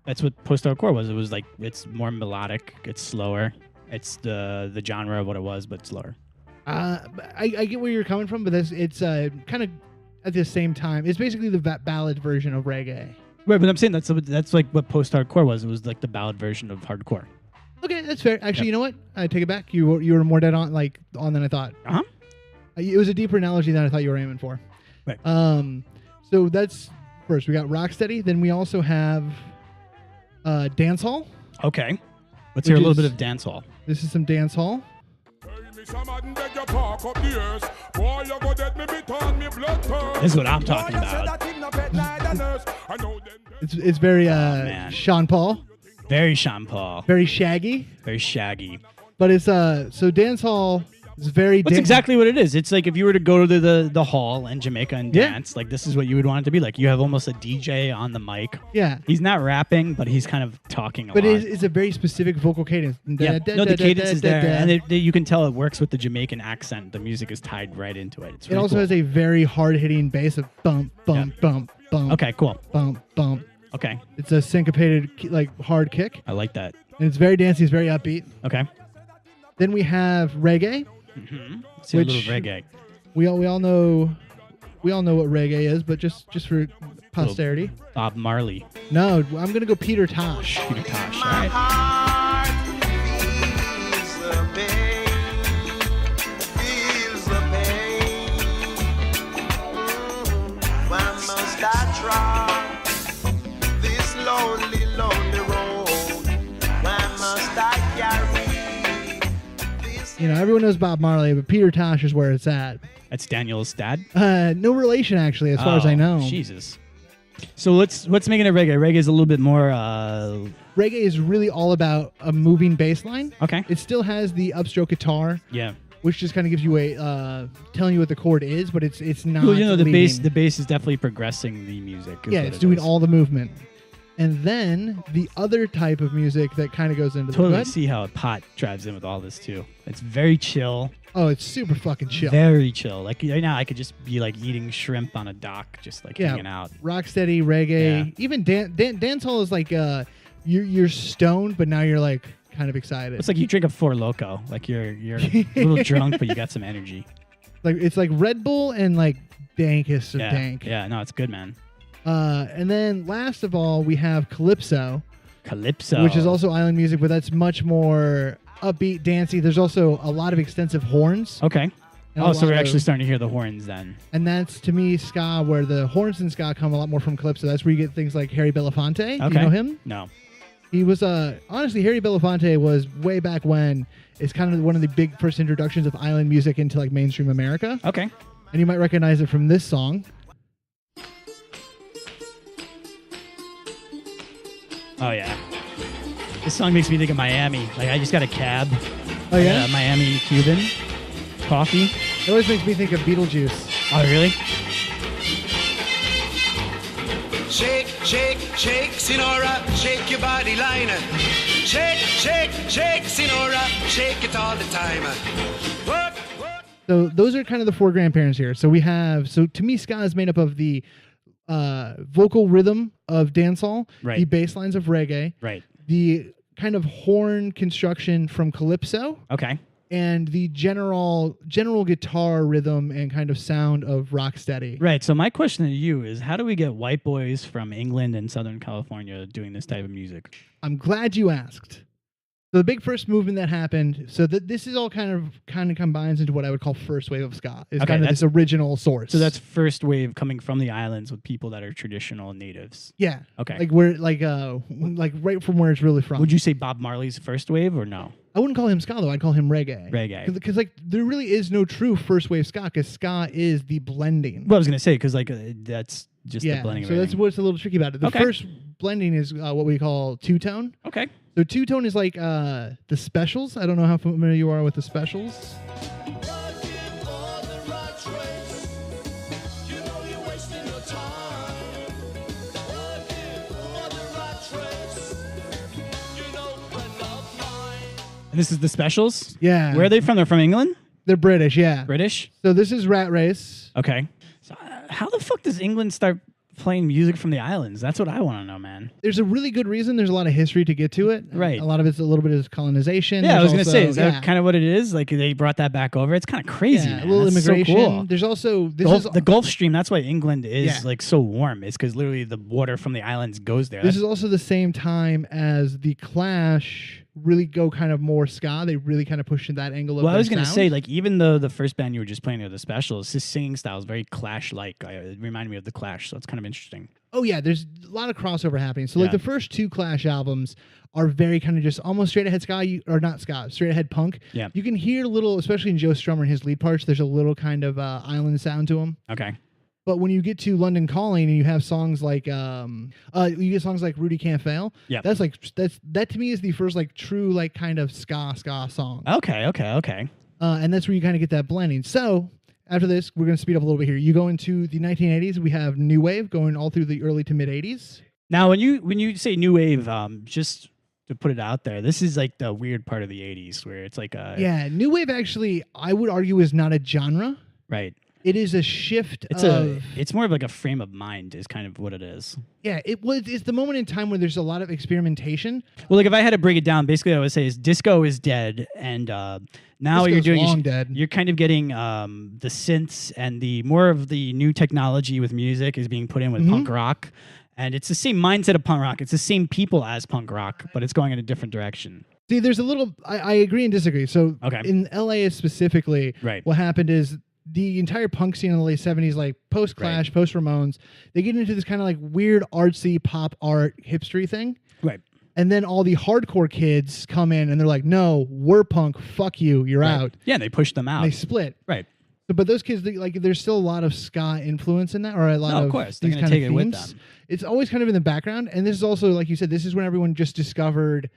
That's what post-hardcore was. It was like it's more melodic. It's slower. It's the genre of what it was, but slower. I get where you're coming from, but it's kind of at the same time. It's basically the ballad version of reggae. Right, but I'm saying that's like what post-hardcore was. It was like the ballad version of hardcore. Okay, that's fair. Actually, You know what? I take it back. You were more dead on than I thought. Uh-huh. It was a deeper analogy than I thought you were aiming for. Right. So that's first. We got rocksteady. Then we also have dancehall. Okay. Let's hear a little bit of dancehall. This is some dancehall. This is what I'm talking about. It's very Sean Paul. Very Sean Paul. Very shaggy. Very shaggy. But it's so dancehall is very. That's exactly what it is. It's like if you were to go to the hall in Jamaica and dance, like this is what you would want it to be like. You have almost a DJ on the mic. Yeah. He's not rapping, but he's kind of talking a lot. But it's a very specific vocal cadence. Yeah. No, the cadence is there, and you can tell it works with the Jamaican accent. The music is tied right into it. It's really also has a very hard-hitting bass of bump, bump, bump, bump. Okay, cool. Bump, bump. Okay. It's a syncopated, like, hard kick. I like that. And it's very dancey. It's very upbeat. Okay. Then we have reggae. Mm-hmm. Let's see a little reggae. We all know what reggae is, but just for posterity. Bob Marley. No, I'm gonna go Peter Tosh. Peter Tosh. All right. Feels the pain. Why must I trod this lonely, lonely road? Why must I carry? You know, everyone knows Bob Marley, but Peter Tosh is where it's at. That's Daniel's dad? No relation, actually, as far as I know. Jesus. So let's make it a reggae. Reggae is a little bit more... Reggae is really all about a moving bass line. Okay. It still has the upstroke guitar. Yeah. Which just kind of gives you a... telling you what the chord is, but it's not... Well, you know, the bass is definitely progressing the music. Yeah, it's doing all the movement. And then the other type of music that kind of goes into the... Totally see how a pot drives in with all this, too. It's very chill. Oh, it's super fucking chill. Very chill. Like right now, I could just be like eating shrimp on a dock, just like hanging out. Rocksteady, reggae, even dancehall is like you're stoned, but now you're like kind of excited. It's like you drink a Four Loko, like you're a little drunk, but you got some energy. Like it's like Red Bull and like dankest of dank. Yeah, no, it's good, man. And then last of all, we have calypso. Calypso. Which is also island music, but that's much more upbeat, dancey. There's also a lot of extensive horns. Okay. Oh, so we're actually starting to hear the horns then. And that's, to me, ska, where the horns in ska come a lot more from calypso. That's where you get things like Harry Belafonte. Okay. Do you know him? No. He was, honestly, Harry Belafonte was way back when. It's kind of one of the big first introductions of island music into like mainstream America. Okay. And you might recognize it from this song. Oh, yeah. This song makes me think of Miami. Like, I just got a cab. Oh, yeah? Miami Cuban coffee. It always makes me think of Beetlejuice. Oh, really? Shake, shake, shake, Sinora, shake your body line. Shake, shake, shake, Sinora, shake it all the time. Work, work. So those are kind of the four grandparents here. So we have, so to me, ska is made up of the vocal rhythm of dancehall, right, the bass lines of reggae, right, the kind of horn construction from calypso, okay, and the general guitar rhythm and kind of sound of rocksteady. Right. So my question to you is, how do we get white boys from England and Southern California doing this type of music? I'm glad you asked. So the big first movement that happened, so that this is all kind of combines into what I would call first wave of ska. It's kind of this original source. So that's first wave coming from the islands with people that are traditional natives. Yeah. Okay. Like where, like right from where it's really from. Would you say Bob Marley's first wave or no? I wouldn't call him ska though. I'd call him reggae. Reggae. Because like there really is no true first wave ska, because ska is the blending. Well, I was gonna say because like that's just the blending. So that's what's a little tricky about it. The first blending is what we call two-tone. Okay. So two-tone is like the specials. I don't know how familiar you are with the specials. And this is the specials? Yeah. Where are they from? They're from England? They're British, yeah. British? So this is Rat Race. Okay. So how the fuck does England start playing music from the islands? That's what I want to know, man. There's a really good reason. There's a lot of history to get to it. Right. A lot of it's a little bit of colonization. Yeah, I was going to say, is that yeah. kind of what it is? Like they brought that back over? It's kind of crazy, man. A little That's immigration. So cool. There's also... The Gulf Stream, that's why England is like so warm. It's because literally the water from the islands goes there. This is also the same time as the Clash really go kind of more ska. They really kind of push in that angle of Well, I was going to sound. say, like, even though the first band you were just playing or the Specials, his singing style is very Clash-like. It reminded me of the Clash, so it's kind of interesting. Oh, yeah, there's a lot of crossover happening. So, like, the first two Clash albums are very kind of just almost straight-ahead ska, or not ska, straight-ahead punk. Yeah. You can hear a little, especially in Joe Strummer and his lead parts, there's a little kind of island sound to him. Okay. But when you get to London Calling and you have songs like you get songs like Rudy Can't Fail, that's like that to me is the first like true like kind of ska song. Okay. And that's where you kind of get that blending. So after this, we're going to speed up a little bit here. You go into the 1980s. We have new wave going all through the early to mid 80s. Now, when you say new wave, just to put it out there, this is like the weird part of the 80s where it's like new wave actually I would argue is not a genre. Right. It is a shift. It's more of like a frame of mind, is kind of what it is. Yeah, it's the moment in time where there's a lot of experimentation. Well, like if I had to break it down, basically what I would say is disco is dead, and now what you're doing you're kind of getting the synths and the more of the new technology with music is being put in with punk rock, and it's the same mindset of punk rock. It's the same people as punk rock, but it's going in a different direction. See, there's a little. I agree and disagree. So in LA specifically, what happened is the entire punk scene in the late 70s, like post-Clash, post-Ramones, they get into this kind of like weird artsy pop art hipstery thing. Right. And then all the hardcore kids come in and they're like, no, we're punk. Fuck you. You're out. Yeah, they push them out. And they split. Right. So, but those kids, there's still a lot of ska influence in that, or a lot of course. They're these going to kind take of it themes. with them. It's always kind of in the background. And this is also, like you said, this is when everyone just discovered...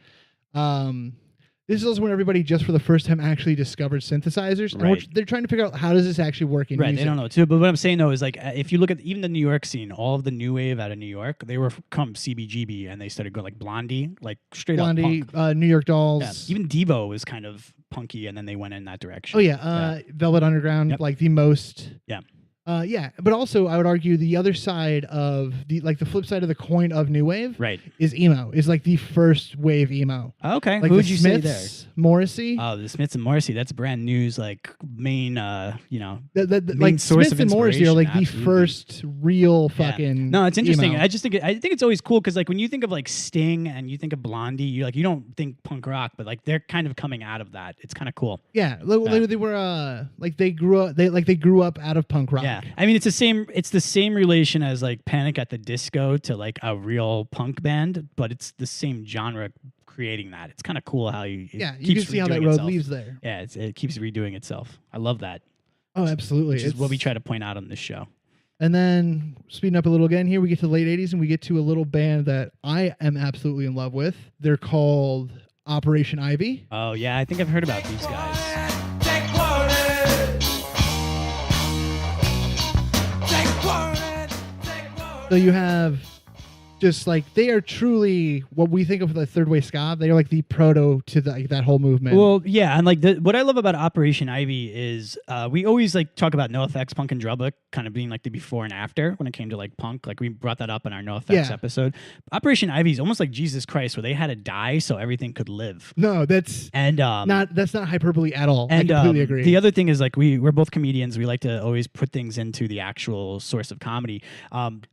This is also when everybody just for the first time actually discovered synthesizers. Right. And they're trying to figure out how does this actually work in music. They don't know too. But what I'm saying though is like if you look at even the New York scene, all of the new wave out of New York, they were from CBGB and they started going like Blondie, like straight up punk. New York Dolls. Yeah. Even Devo was kind of punky and then they went in that direction. Oh yeah, Velvet Underground, like the most Yeah, but also I would argue the other side of the flip side of the coin of new wave, right, is emo. Is like the first wave emo. Okay, like who would you Smiths, say there? Morrissey. Oh, the Smiths and Morrissey. That's brand new's like main, main like source Smiths of and Morrissey are like Absolutely. the first real fucking. No, it's interesting. Emo. I think it's always cool because like when you think of like Sting and you think of Blondie, you don't think punk rock, but like they're kind of coming out of that. It's kind of cool. Yeah, they were they grew up out of punk rock. Yeah, I mean it's the same relation as like Panic at the Disco to like a real punk band, but it's the same genre creating that. It's kind of cool how you can see how that road leaves there. Yeah, it keeps redoing itself. I love that. Oh, absolutely. Which is what we try to point out on this show. And then speeding up a little again here, we get to the late 80s and we get to a little band that I am absolutely in love with. They're called Operation Ivy. Oh yeah, I think I've heard about these guys. So you have just like they are truly what we think of the third wave ska. They are like the proto to that whole movement. Well, yeah, and like what I love about Operation Ivy is we always like talk about NoFX Punk and Drublic kind of being like the before and after when it came to like punk. Like we brought that up in our NoFX episode. Operation Ivy is almost like Jesus Christ, where they had to die so everything could live. No, that's not hyperbole at all. And I completely agree. The other thing is like we're both comedians. We like to always put things into the actual source of comedy.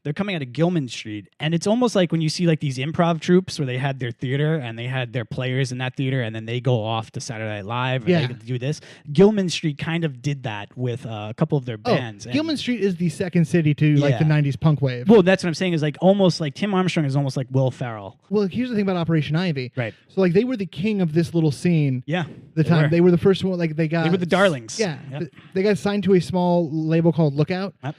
They're coming out of Gilman Street, and it's almost like when you see like these improv troupes where they had their theater and they had their players in that theater, and then they go off to Saturday Night Live and they do this. Gilman Street kind of did that with a couple of their bands. Gilman Street is the second city to like the 90s punk wave. Well, that's what I'm saying is like almost like Tim Armstrong is almost like Will Ferrell. Well, here's the thing about Operation Ivy. Right. So like they were the king of this little scene. Yeah. They were the first one. Like they were the darlings. Yeah. Yep. They got signed to a small label called Lookout. Yep.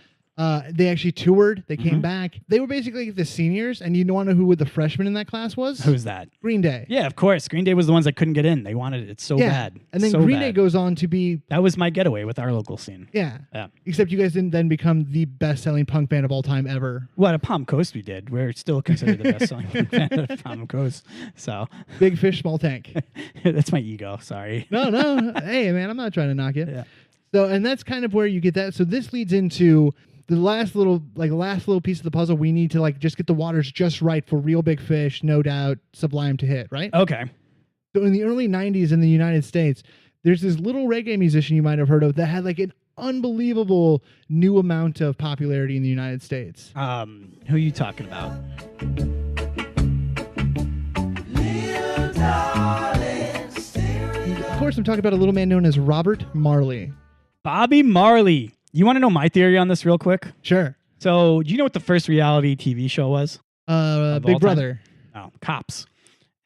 They actually toured. They came back. They were basically the seniors, and you want to know who the freshman in that class was? Who's that? Green Day. Yeah, of course. Green Day was the ones that couldn't get in. They wanted it so bad. And then Green Day goes on to be... That was my getaway with our local scene. Yeah. Except you guys didn't then become the best-selling punk band of all time ever. Well, at Palm Coast we did. We're still considered the best-selling punk band at Palm Coast. So Big fish, small tank. That's my ego. Sorry. No. Hey, man, I'm not trying to knock it. Yeah. So, and that's kind of where you get that. So this leads into... the last little piece of the puzzle, we need to like just get the waters just right for Real Big Fish, No Doubt, Sublime to hit, right? Okay. So in the early 90s in the United States, there's this little reggae musician you might have heard of that had like an unbelievable new amount of popularity in the United States. Who are you talking about? Of course, I'm talking about a little man known as Robert Marley. Bobby Marley. You want to know my theory on this real quick? Sure. So, do you know what the first reality TV show was? Big Brother. Oh, Cops.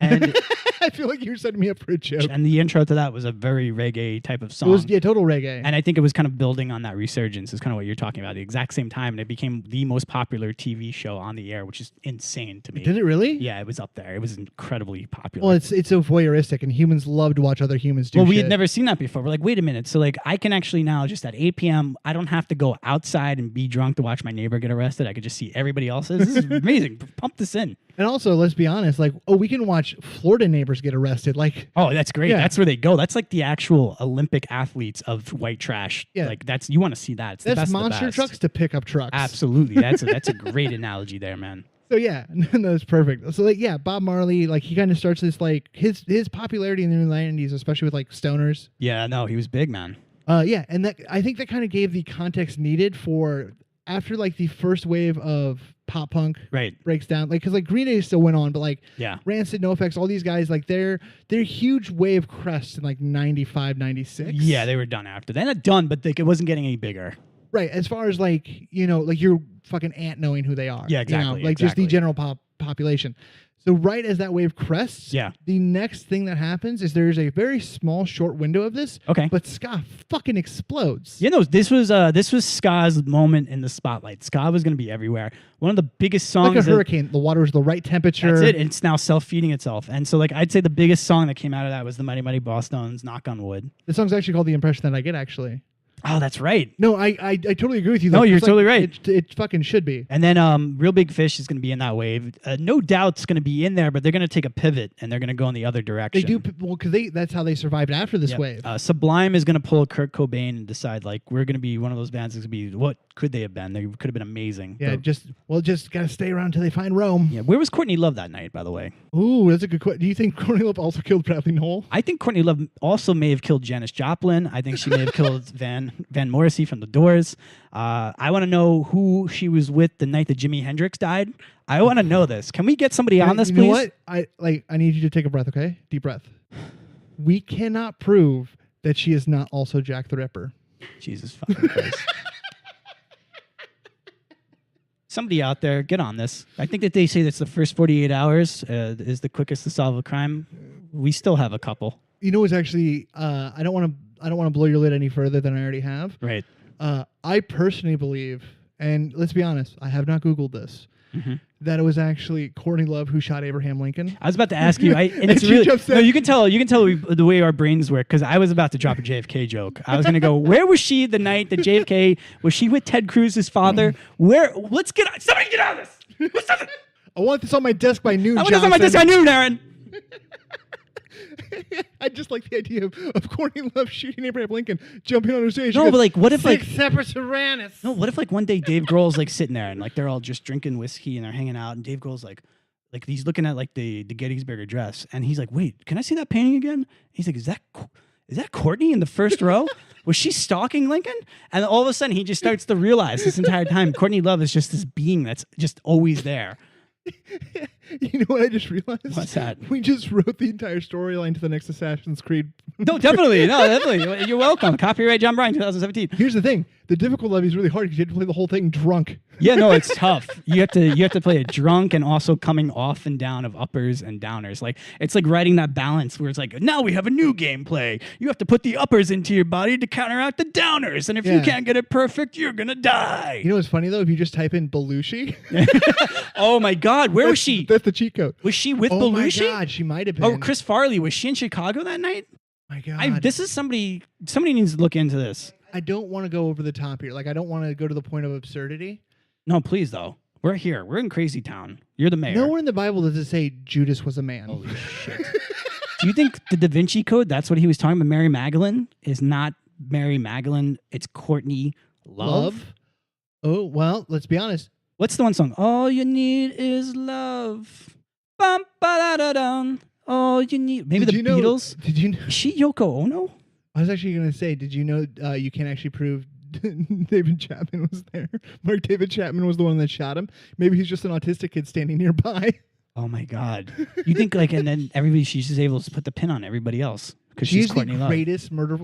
And I feel like you're setting me up for a joke. And the intro to that was a very reggae type of song. It was total reggae. And I think it was kind of building on that resurgence is kind of what you're talking about. The exact same time, and it became the most popular TV show on the air, which is insane to me. Did it really? Yeah, it was up there. It was incredibly popular. Well, it's so voyeuristic, and humans love to watch other humans do shit. Well, we had never seen that before. We're like, wait a minute. So like, I can actually now just at 8 p.m. I don't have to go outside and be drunk to watch my neighbor get arrested. I could just see everybody else's. This is amazing. Pump this in. And also, let's be honest, like, we can watch Florida neighbors get arrested. Like, oh, that's great. Yeah. That's where they go. That's like the actual Olympic athletes of white trash. Yeah. Like you want to see that. It's the that's best monster trucks to pickup trucks. Absolutely. That's a great analogy there, man. So yeah, that's perfect. So like, yeah, Bob Marley, like he kind of starts this like his popularity in the 90s, especially with like stoners. Yeah, no, he was big, man. Yeah, and that I think that kind of gave the context needed for after like the first wave of pop punk breaks down, like because like Green Day still went on, but like Rancid, NoFX, all these guys, like their huge wave crests in like 95, 96. Yeah, they were done after. They're not done, but like, it wasn't getting any bigger. Right, as far as like, you know, like your fucking aunt knowing who they are. Yeah, exactly. You know, like just the general population. So right as that wave crests, the next thing that happens is there's a very small short window of this. Okay. But ska fucking explodes. You know, this was ska's moment in the spotlight. Ska was going to be everywhere. One of the biggest songs, like a hurricane. The water was the right temperature. That's it. It's now self-feeding itself. And so, like, I'd say the biggest song that came out of that was the Mighty Mighty Bosstones' "Knock on Wood." The song's actually called "The Impression That I Get." Actually. Oh, that's right. No, I totally agree with you. No, you're totally right. It fucking should be. And then Real Big Fish is going to be in that wave. No doubt it's going to be in there, but they're going to take a pivot and they're going to go in the other direction. They do, well, because that's how they survived after this wave. Sublime is going to pull Kurt Cobain and decide, like, we're going to be one of those bands that's going to be, what could they have been? They could have been amazing. Yeah, just got to stay around until they find Rome. Yeah, where was Courtney Love that night, by the way? Ooh, that's a good question. Do you think Courtney Love also killed Bradley Nowell? I think Courtney Love also may have killed Janis Joplin. I think she may have killed Van Morrissey from The Doors. I want to know who she was with the night that Jimi Hendrix died. I want to know this. Can we get somebody on this, please? You know what? I need you to take a breath, okay? Deep breath. We cannot prove that she is not also Jack the Ripper. Jesus fucking Christ. Somebody out there, get on this. I think that they say that's the first 48 hours is the quickest to solve a crime. We still have a couple. You know, it's actually I don't want to blow your lid any further than I already have. Right. I personally believe, and let's be honest, I have not Googled this, that it was actually Courtney Love who shot Abraham Lincoln. I was about to ask you, and it's really no. You can tell the way our brains work because I was about to drop a JFK joke. I was going to go, where was she the night that JFK was she with Ted Cruz's father? Where? Somebody get on this. What's up? I want this on my desk by noon. I want this on my desk by noon, Aaron. I just like the idea of Courtney Love shooting Abraham Lincoln, jumping on her stage. No, but like, what if like Separate Tyrannus? No, what if like one day Dave Grohl's like sitting there and like they're all just drinking whiskey and they're hanging out and Dave Grohl's like he's looking at like the Gettysburg Address and he's like, wait, can I see that painting again? He's like, is that Courtney in the first row? Was she stalking Lincoln? And all of a sudden he just starts to realize this entire time Courtney Love is just this being that's just always there. You know what I just realized? What's that? We just wrote the entire storyline to the next Assassin's Creed. No, definitely. You're welcome. Copyright John Bryan 2017. Here's the thing. The difficult level is really hard because you have to play the whole thing drunk. Yeah, no, it's tough. You have to play it drunk and also coming off and down of uppers and downers. Like it's like writing that balance where it's like, now we have a new gameplay. You have to put the uppers into your body to counteract the downers. And if you can't get it perfect, you're gonna die. You know what's funny though? If you just type in Belushi. Oh my God, where was she? That's the cheat code. Was she with Belushi? Oh my God, she might have been. Oh, Chris Farley, was she in Chicago that night? My God. This is somebody needs to look into this. I don't want to go over the top here. Like I don't want to go to the point of absurdity. No, please though. We're here. We're in Crazy Town. You're the mayor. Nowhere in the Bible does it say Judas was a man. Holy shit. Do you think the Da Vinci Code, that's what he was talking about? Mary Magdalene is not Mary Magdalene. It's Courtney Love. Oh, well, let's be honest. What's the one song? All you need is love. Bum, ba-da-da-dum. All you need. Maybe the Beatles. Did you know? Is she Yoko Ono? I was actually going to say, did you know you can't actually prove David Chapman was there? Mark David Chapman was the one that shot him. Maybe he's just an autistic kid standing nearby. Oh my God! You think like, and then she's just able to put the pin on everybody else because she's Courtney Love. Greatest murder.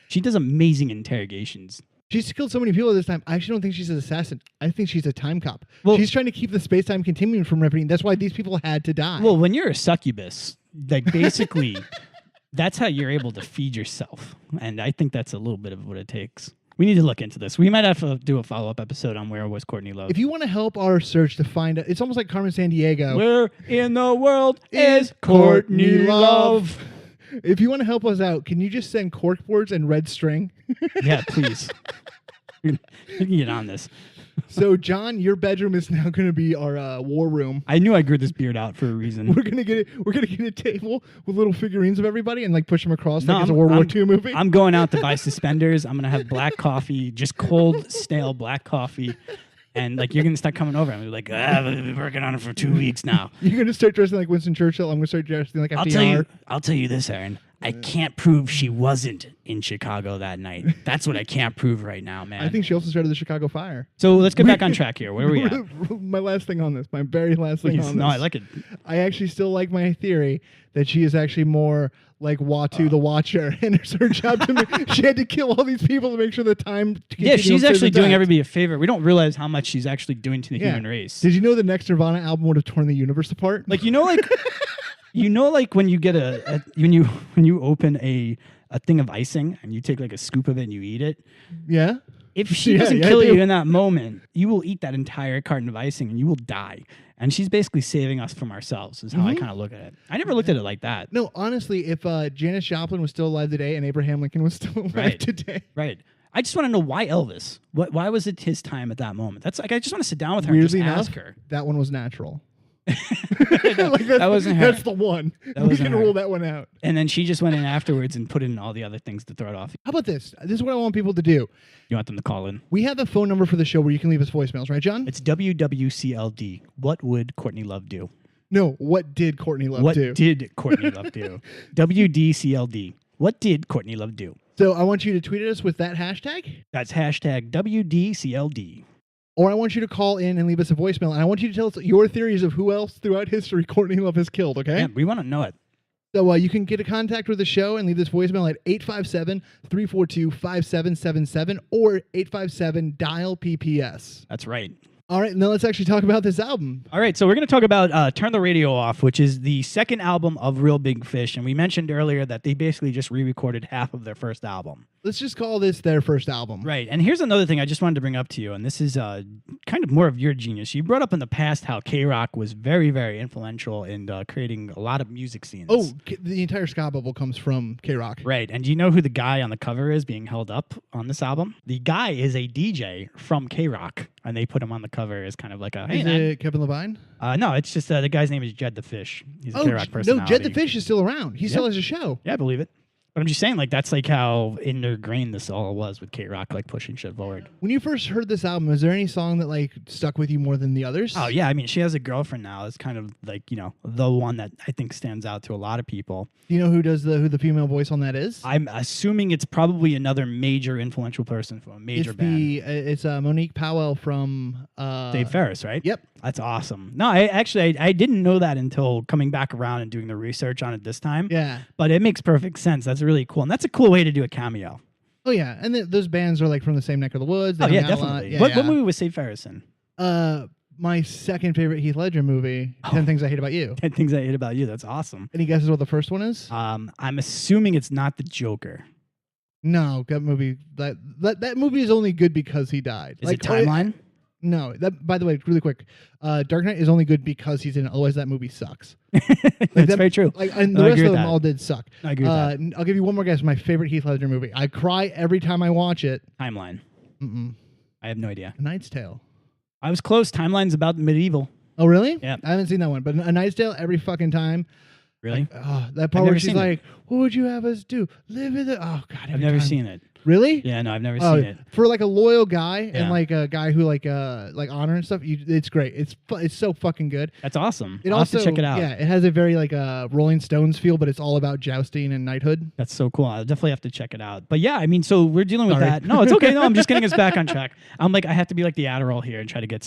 She does amazing interrogations. She's killed so many people at this time. I actually don't think she's an assassin. I think she's a time cop. Well, she's trying to keep the space-time continuum from repeating. That's why these people had to die. Well, when you're a succubus, like basically, that's how you're able to feed yourself. And I think that's a little bit of what it takes. We need to look into this. We might have to do a follow-up episode on where was Courtney Love. If you want to help our search to find it, it's almost like Carmen Sandiego. Where in the world is Courtney Love? If you want to help us out, can you just send corkboards and red string? Yeah, please. You can get on this. So, John, your bedroom is now going to be our war room. I knew I grew this beard out for a reason. We're gonna get a table with little figurines of everybody and like push them across like it's a World War II movie. I'm going out to buy suspenders. I'm gonna have black coffee, just cold, stale black coffee. And like you're gonna start coming over. I'm gonna be like, I've been working on it for 2 weeks now. You're gonna start dressing like Winston Churchill. I'm gonna start dressing like FDR. I'll tell you this, Aaron. I can't prove she wasn't in Chicago that night. That's what I can't prove right now, man. I think she also started the Chicago Fire. So let's get back on track here. Where are we at? My last thing on this. My very last thing on this. No, I like it. I actually still like my theory that she is actually more like Watu the Watcher, and it's her job to she had to kill all these people to make sure the time. Yeah, she's actually doing everybody a favor. We don't realize how much she's actually doing to the human race. Did you know the next Nirvana album would have torn the universe apart? Like like when you get when you open a thing of icing and you take like a scoop of it and you eat it. Yeah. If she doesn't kill you in that moment, you will eat that entire carton of icing and you will die. And she's basically saving us from ourselves is how I kind of look at it. I never looked at it like that. No, honestly, if Janis Joplin was still alive today and Abraham Lincoln was still alive today. Right. I just want to know why Elvis. Why was it his time at that moment? That's like I just want to sit down with her Weirdly and just enough, ask her. that one was natural. That wasn't her. That's the one. That We wasn't can her. rule that one out. And then she just went in afterwards and put in all the other things to throw it off. How about this? This is what I want people to do. You want them to call in? We have a phone number for the show where you can leave us voicemails, right, John? It's WWCLD. What would Courtney Love do? No, what did Courtney Love What do? did Courtney Love do? WDCLD. What did Courtney Love do? So I want you to tweet at us with that hashtag. That's hashtag WDCLD. Or I want you to call in and leave us a voicemail. And I want you to tell us your theories of who else throughout history Courtney Love has killed, okay? Yeah, we want to know it. So you can get a contact with the show and leave this voicemail at 857-342-5777 or 857-DIAL-PPS. That's right. All right, now let's actually talk about this album. All right, so we're going to talk about Turn the Radio Off, which is the second album of Real Big Fish. And we mentioned earlier that they basically just re-recorded half of their first album. Let's just call this their first album. Right, and here's another thing I just wanted to bring up to you, and this is kind of more of your genius. You brought up in the past how K-Rock was very, very influential in creating a lot of music scenes. Oh, the entire ska bubble comes from K-Rock. Right, and do you know who the guy on the cover is being held up on this album? The guy is a DJ from K-Rock, and they put him on the cover as kind of like a, hey, Is man. it Kevin Levine? No, it's just the guy's name is Jed the Fish. He's a K-Rock personality. No, Jed the Fish is still around. He still has a show. Yeah, I believe it. But I'm just saying, like, that's like how ingrained this all was with K-Rock, like pushing shit forward. When you first heard this album, is there any song that like stuck with you more than the others? Oh yeah, I mean, she has a girlfriend now. It's kind of like, you know, the one that I think stands out to a lot of people. Do you know who the female voice on that is? I'm assuming it's probably another major influential person from a major band. It's Monique Powell from Dave Ferris, right? Yep. That's awesome. No, I didn't know that until coming back around and doing the research on it this time. Yeah. But it makes perfect sense. That's really cool. And that's a cool way to do a cameo. Oh yeah, and those bands are like from the same neck of the woods. They Oh yeah, hang out a lot. definitely. Yeah, What yeah. movie was Dave Ferris in? My second favorite Heath Ledger movie, 10 Things I Hate About You. 10 Things I Hate About You. That's awesome. Any guesses what the first one is? I'm assuming it's not the Joker. No, that movie that movie is only good because he died. Is it Timeline? No, that. By the way, really quick, Dark Knight is only good because he's in it. Otherwise, that movie sucks. That's very true. Like, and No, the I rest agree of with them that. all did suck. I agree with that. I'll give you one more guess. My favorite Heath Ledger movie. I cry every time I watch it. Timeline. Mm-mm. I have no idea. A Knight's Tale. I was close. Timeline's about medieval. Oh, really? Yeah. I haven't seen that one, but A Knight's Tale every fucking time. Really? That part where never she's seen it. like, "What would you have us do? Live in the?" Oh God, I've never seen it. Really? Yeah, no, I've never Oh, seen it. for like a loyal guy Yeah. and like a guy who like honor and stuff. It's great. It's so fucking good. That's awesome. It I'll also have to check it out. Yeah, it has a very like Rolling Stones feel, but it's all about jousting and knighthood. That's so cool. I'll definitely have to check it out. But yeah, I mean, so we're dealing with Sorry. that. No, it's okay. No, I'm just getting us back on track. I'm like, I have to be like the Adderall here and try to get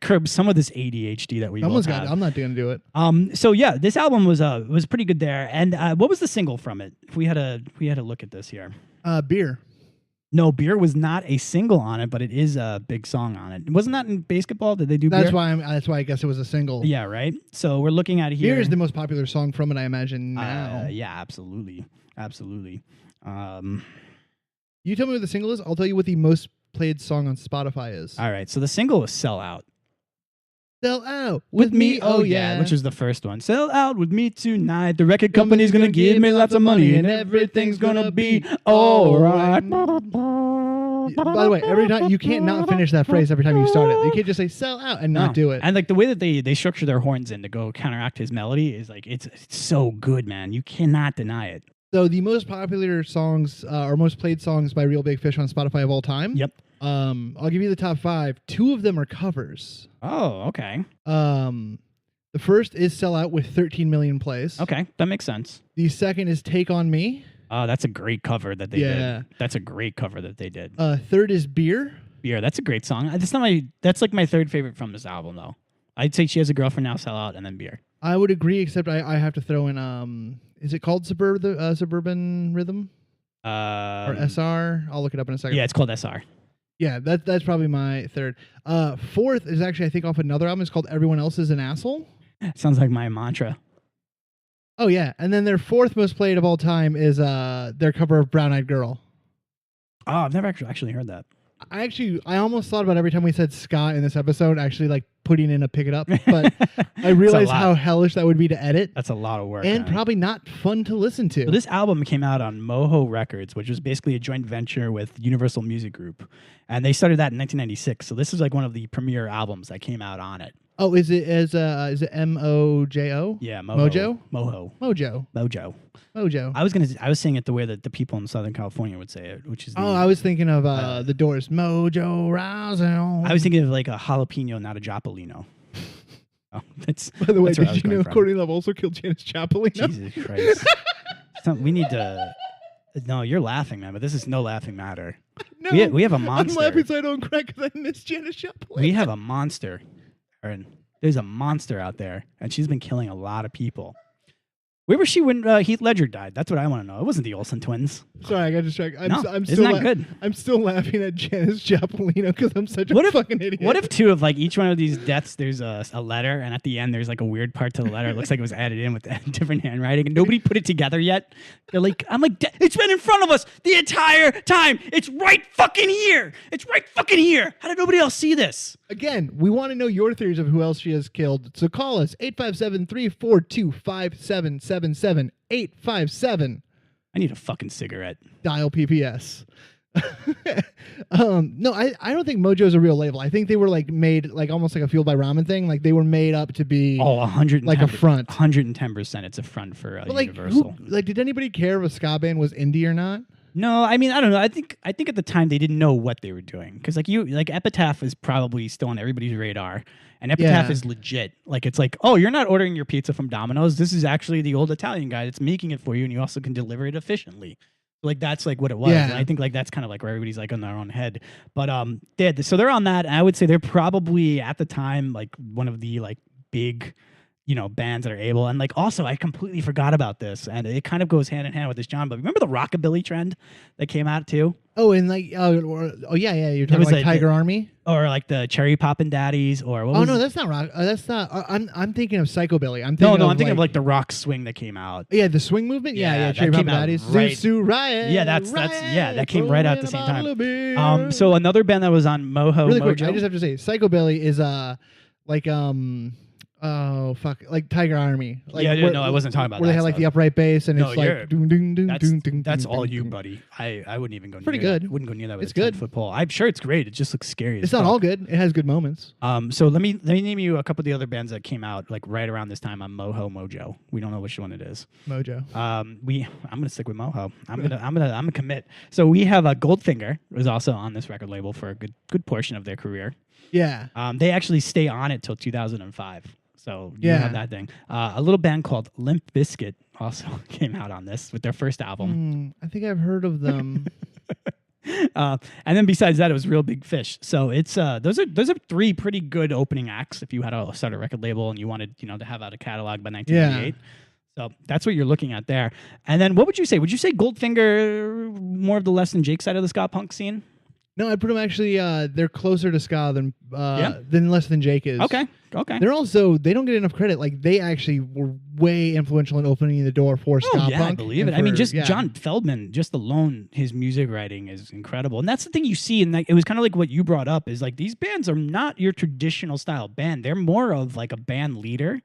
curb some of this ADHD that we Someone's both got. have. I'm not gonna do it. So yeah, this album was pretty good there. And what was the single from it? If we had a look at this here. Beer. No, Beer was not a single on it, but it is a big song on it. Wasn't that in basketball? Did they do That's Beer? why I guess it was a single. Yeah, right. So we're looking at here. Beer is the most popular song from it, I imagine now. Yeah, absolutely. You tell me what the single is. I'll tell you what the most played song on Spotify is. All right. So the single was "Sell Out." Sell out With me, oh yeah, which was the first one. Sell out with me tonight. The record company's gonna give me lots of money, and everything's gonna be all right. By the way, every time you can't not finish that phrase every time you start it. You can't just say "sell out" and not do it. And like the way that they structure their horns in to go counteract his melody is like it's so good, man. You cannot deny it. So the most popular songs or most played songs by Real Big Fish on Spotify of all time. Yep. I'll give you the top 5. 2 of them are covers. Oh, okay. The first is "Sell Out" with 13 million plays. Okay, that makes sense. The second is "Take on Me." Oh, that's a great cover that they did. That's a great cover that they did. Third is "Beer." Beer, that's a great song. That's like my third favorite from this album, though. I'd say "She Has a Girlfriend Now," "Sell Out," and then "Beer." I would agree, except I have to throw in is it called Suburban Rhythm or SR? I'll look it up in a second. Yeah, it's called SR. Yeah, that's probably my third. Fourth is actually I think off another album. It's called "Everyone Else Is an Asshole." Sounds like my mantra. Oh yeah, and then their fourth most played of all time is their cover of "Brown Eyed Girl." Oh, I've never actually heard that. I almost thought about every time we said ska in this episode, actually like putting in a pick it up, but I realized how hellish that would be to edit. That's a lot of work. And probably not fun to listen to. So this album came out on Moho Records, which was basically a joint venture with Universal Music Group. And they started that in 1996. So this is like one of the premier albums that came out on it. Oh, is it MOJO? Yeah, Moho. Mojo. I was saying it the way that the people in Southern California would say it, which is I was thinking of the Doors. Mojo Rousing. I was thinking of like a jalapeno, not a Jopolino. Oh, that's by the way, that's did you know Courtney Love also killed Janis Joplin? Jesus Christ. We need to No, you're laughing, man, but this is no laughing matter. No, we have a monster. I'm laughing so I don't cry because I miss Janis Joplin. We have a monster. Aaron. There's a monster out there, and she's been killing a lot of people. Where was she when Heath Ledger died? That's what I want to know. It wasn't the Olsen twins. Sorry, I got distracted. I'm isn't that good? I'm still laughing at Janis Joplin because I'm such a fucking idiot. What if two of like each one of these deaths, there's a letter, and at the end there's like a weird part to the letter. It looks like it was added in with different handwriting, and nobody put it together yet. They're like, I'm like, it's been in front of us the entire time. It's right fucking here. It's right fucking here. How did nobody else see this? Again, we want to know your theories of who else she has killed. So call us 857-342-5777. 857. I need a fucking cigarette. Dial PPS. No, I don't think Mojo's a real label. I think they were like made like almost like a Fueled by Ramen thing. Like they were made up to be 110 like a front. 110%. It's a front for Universal. Did anybody care if a ska band was indie or not? No, I mean I don't know. I think at the time they didn't know what they were doing because like Epitaph is probably still on everybody's radar, and Epitaph is legit. Like it's like, oh, you're not ordering your pizza from Domino's. This is actually the old Italian guy that's making it for you, and you also can deliver it efficiently. Like that's like what it was. Yeah. And I think like that's kind of like where everybody's like on their own head. But so they're on that. And I would say they're probably at the time like one of the like big, bands that are able. And like also I completely forgot about this, and it kind of goes hand in hand with this, John. But remember the rockabilly trend that came out too? Oh, and like yeah, you're talking like Tiger Army or like the Cherry Poppin' Daddies or what? No, that's not rock. That's not. I'm thinking of psychobilly. I'm thinking of the rock swing that came out. Yeah, the swing movement. Yeah, Cherry Poppin' Daddies. Zuzu Riot. Yeah, that came right out at the same time. So another band that was on Moho. Really quick, Mojo. I just have to say, psychobilly is oh fuck, like Tiger Army. Like, I wasn't talking about where that. They had like the upright bass and it's like that's all you, buddy. I wouldn't even go. Pretty near good. That. Wouldn't go near that with it's a good 10-foot pole. I'm sure it's great. It just looks scary. It's not all good. It has good moments. So let me name you a couple of the other bands that came out like right around this time on Mojo. We don't know which one it is. Mojo. I'm gonna stick with Moho. I'm gonna commit. So we have Goldfinger was also on this record label for a good portion of their career. Yeah. They actually stay on it till 2005. So you have that thing. A little band called Limp Bizkit also came out on this with their first album. I think I've heard of them. And then besides that, it was Real Big Fish. So it's those are three pretty good opening acts if you had to start a record label and you wanted to have out a catalog by 1998. Yeah. So that's what you're looking at there. And then what would you say? Would you say Goldfinger more of the Less Than Jake side of the ska punk scene? No, I put them actually. They're closer to ska than Less Than Jake is. Okay. They don't get enough credit. Like they actually were way influential in opening the door for ska punk. I believe it. I mean, John Feldman, just alone, his music writing is incredible, and that's the thing you see. And it was kind of like what you brought up is like these bands are not your traditional style band. They're more of like a band leader,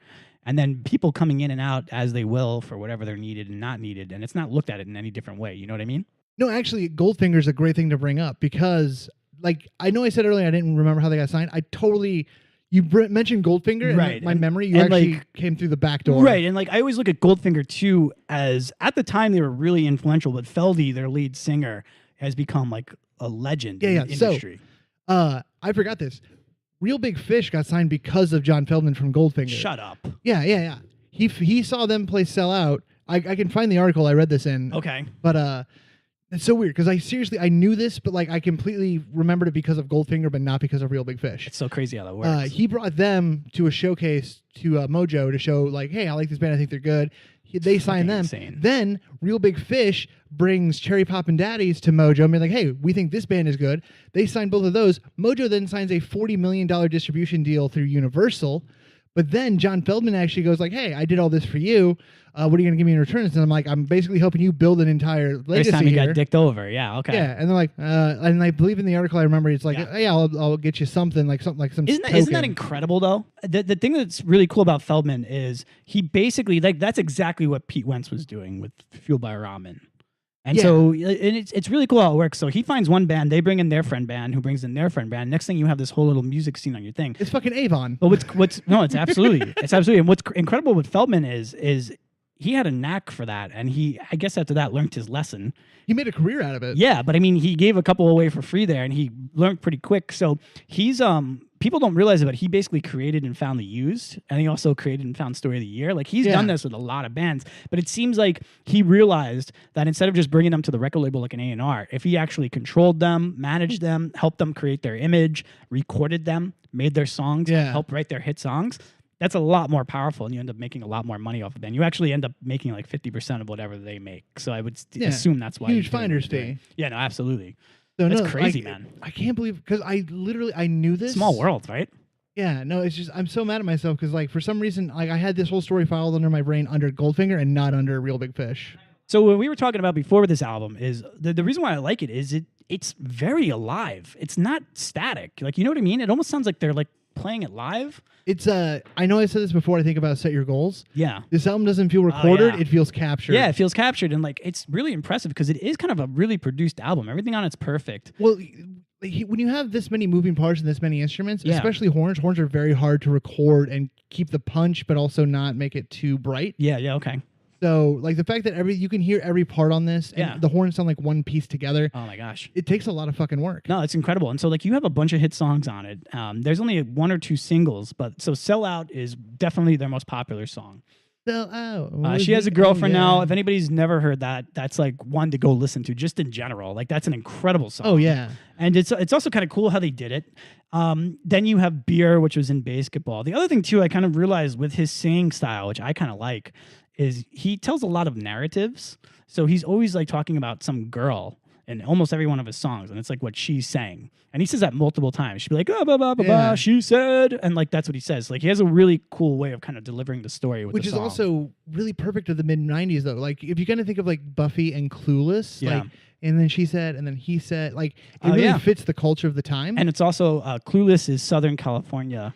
and then people coming in and out as they will for whatever they're needed and not needed, and it's not looked at it in any different way. You know what I mean? No, actually, Goldfinger is a great thing to bring up because, like, I know I said earlier I didn't remember how they got signed. You mentioned Goldfinger, right? And my memory, you actually came through the back door, right? And like, I always look at Goldfinger too as at the time they were really influential, but Feldy, their lead singer, has become like a legend in the industry. So, I forgot this. Real Big Fish got signed because of John Feldman from Goldfinger. Shut up. Yeah. He saw them play Sell Out. I can find the article I read this in. Okay, but it's so weird because I knew this, but like I completely remembered it because of Goldfinger, but not because of Real Big Fish. It's so crazy how that works. He brought them to a showcase to Mojo to show like, hey, I like this band. I think they're good. They signed them. Insane. Then Real Big Fish brings Cherry Poppin' Daddies to Mojo and be like, hey, we think this band is good. They signed both of those. Mojo then signs a $40 million distribution deal through Universal. But then John Feldman actually goes like, hey, I did all this for you. What are you going to give me in return? And I'm like, I'm basically helping you build an entire legacy First time he here. got dicked over. Yeah, okay. Yeah, and they're like, and I believe in the article I remember it's like, yeah, I'll get you something like some Isn't that incredible though? The thing that's really cool about Feldman is he basically like that's exactly what Pete Wentz was doing with Fueled by Ramen. And so it's really cool how it works. So he finds one band, they bring in their friend band, who brings in their friend band. Next thing you have this whole little music scene on your thing. It's fucking Avon. But it's absolutely, it's absolutely. And what's incredible with Feldman is he had a knack for that, and I guess after that learned his lesson. He made a career out of it. Yeah, but I mean, he gave a couple away for free there, and he learned pretty quick. So he's people don't realize it, but he basically created and found the used, and he also created and found Story of the Year. Like he's done this with a lot of bands, but it seems like he realized that instead of just bringing them to the record label like an A&R, if he actually controlled them, managed them, helped them create their image, recorded them, made their songs, helped write their hit songs. That's a lot more powerful, and you end up making a lot more money off of them. You actually end up making like 50% of whatever they make. So I would assume that's why. Huge finder's fee. Yeah, no, absolutely. So that's crazy, man. I can't believe, because I knew this. Small world, right? Yeah, no, it's just I'm so mad at myself because like for some reason like I had this whole story filed under my brain under Goldfinger and not under Real Big Fish. So what we were talking about before with this album is the reason why I like it is it's very alive. It's not static. Like, you know what I mean? It almost sounds like they're like playing it live. It's I know I said this before. I think about Set Your Goals. Yeah, this album doesn't feel recorded. It feels captured. Yeah, it feels captured, and like it's really impressive because it is kind of a really produced album. Everything on it's perfect. Well, when you have this many moving parts and this many instruments, especially horns are very hard to record and keep the punch, but also not make it too bright. Yeah, okay. So, like the fact that you can hear every part on this, and the horns sound like one piece together. Oh my gosh, it takes a lot of fucking work. No, it's incredible. And so, like, you have a bunch of hit songs on it. There's only 1 or 2 singles, but so "Sell Out" is definitely their most popular song. Sell Out. She has a girlfriend now. If anybody's never heard that, that's like one to go listen to, just in general. Like that's an incredible song. Oh yeah, and it's also kind of cool how they did it. Then you have "Beer," which was in basketball. The other thing too, I kind of realized with his singing style, which I kind of like, is he tells a lot of narratives. So he's always like talking about some girl in almost every one of his songs, and it's like what she's saying. And he says that multiple times. She'd be like, oh, blah, blah, blah, blah, she said. And like that's what he says. Like he has a really cool way of kind of delivering the story with which the is song. Also really perfect of the mid-90s though. Like if you kind of think of like Buffy and Clueless, like and then she said, and then he said, like it really fits the culture of the time. And it's also Clueless is Southern California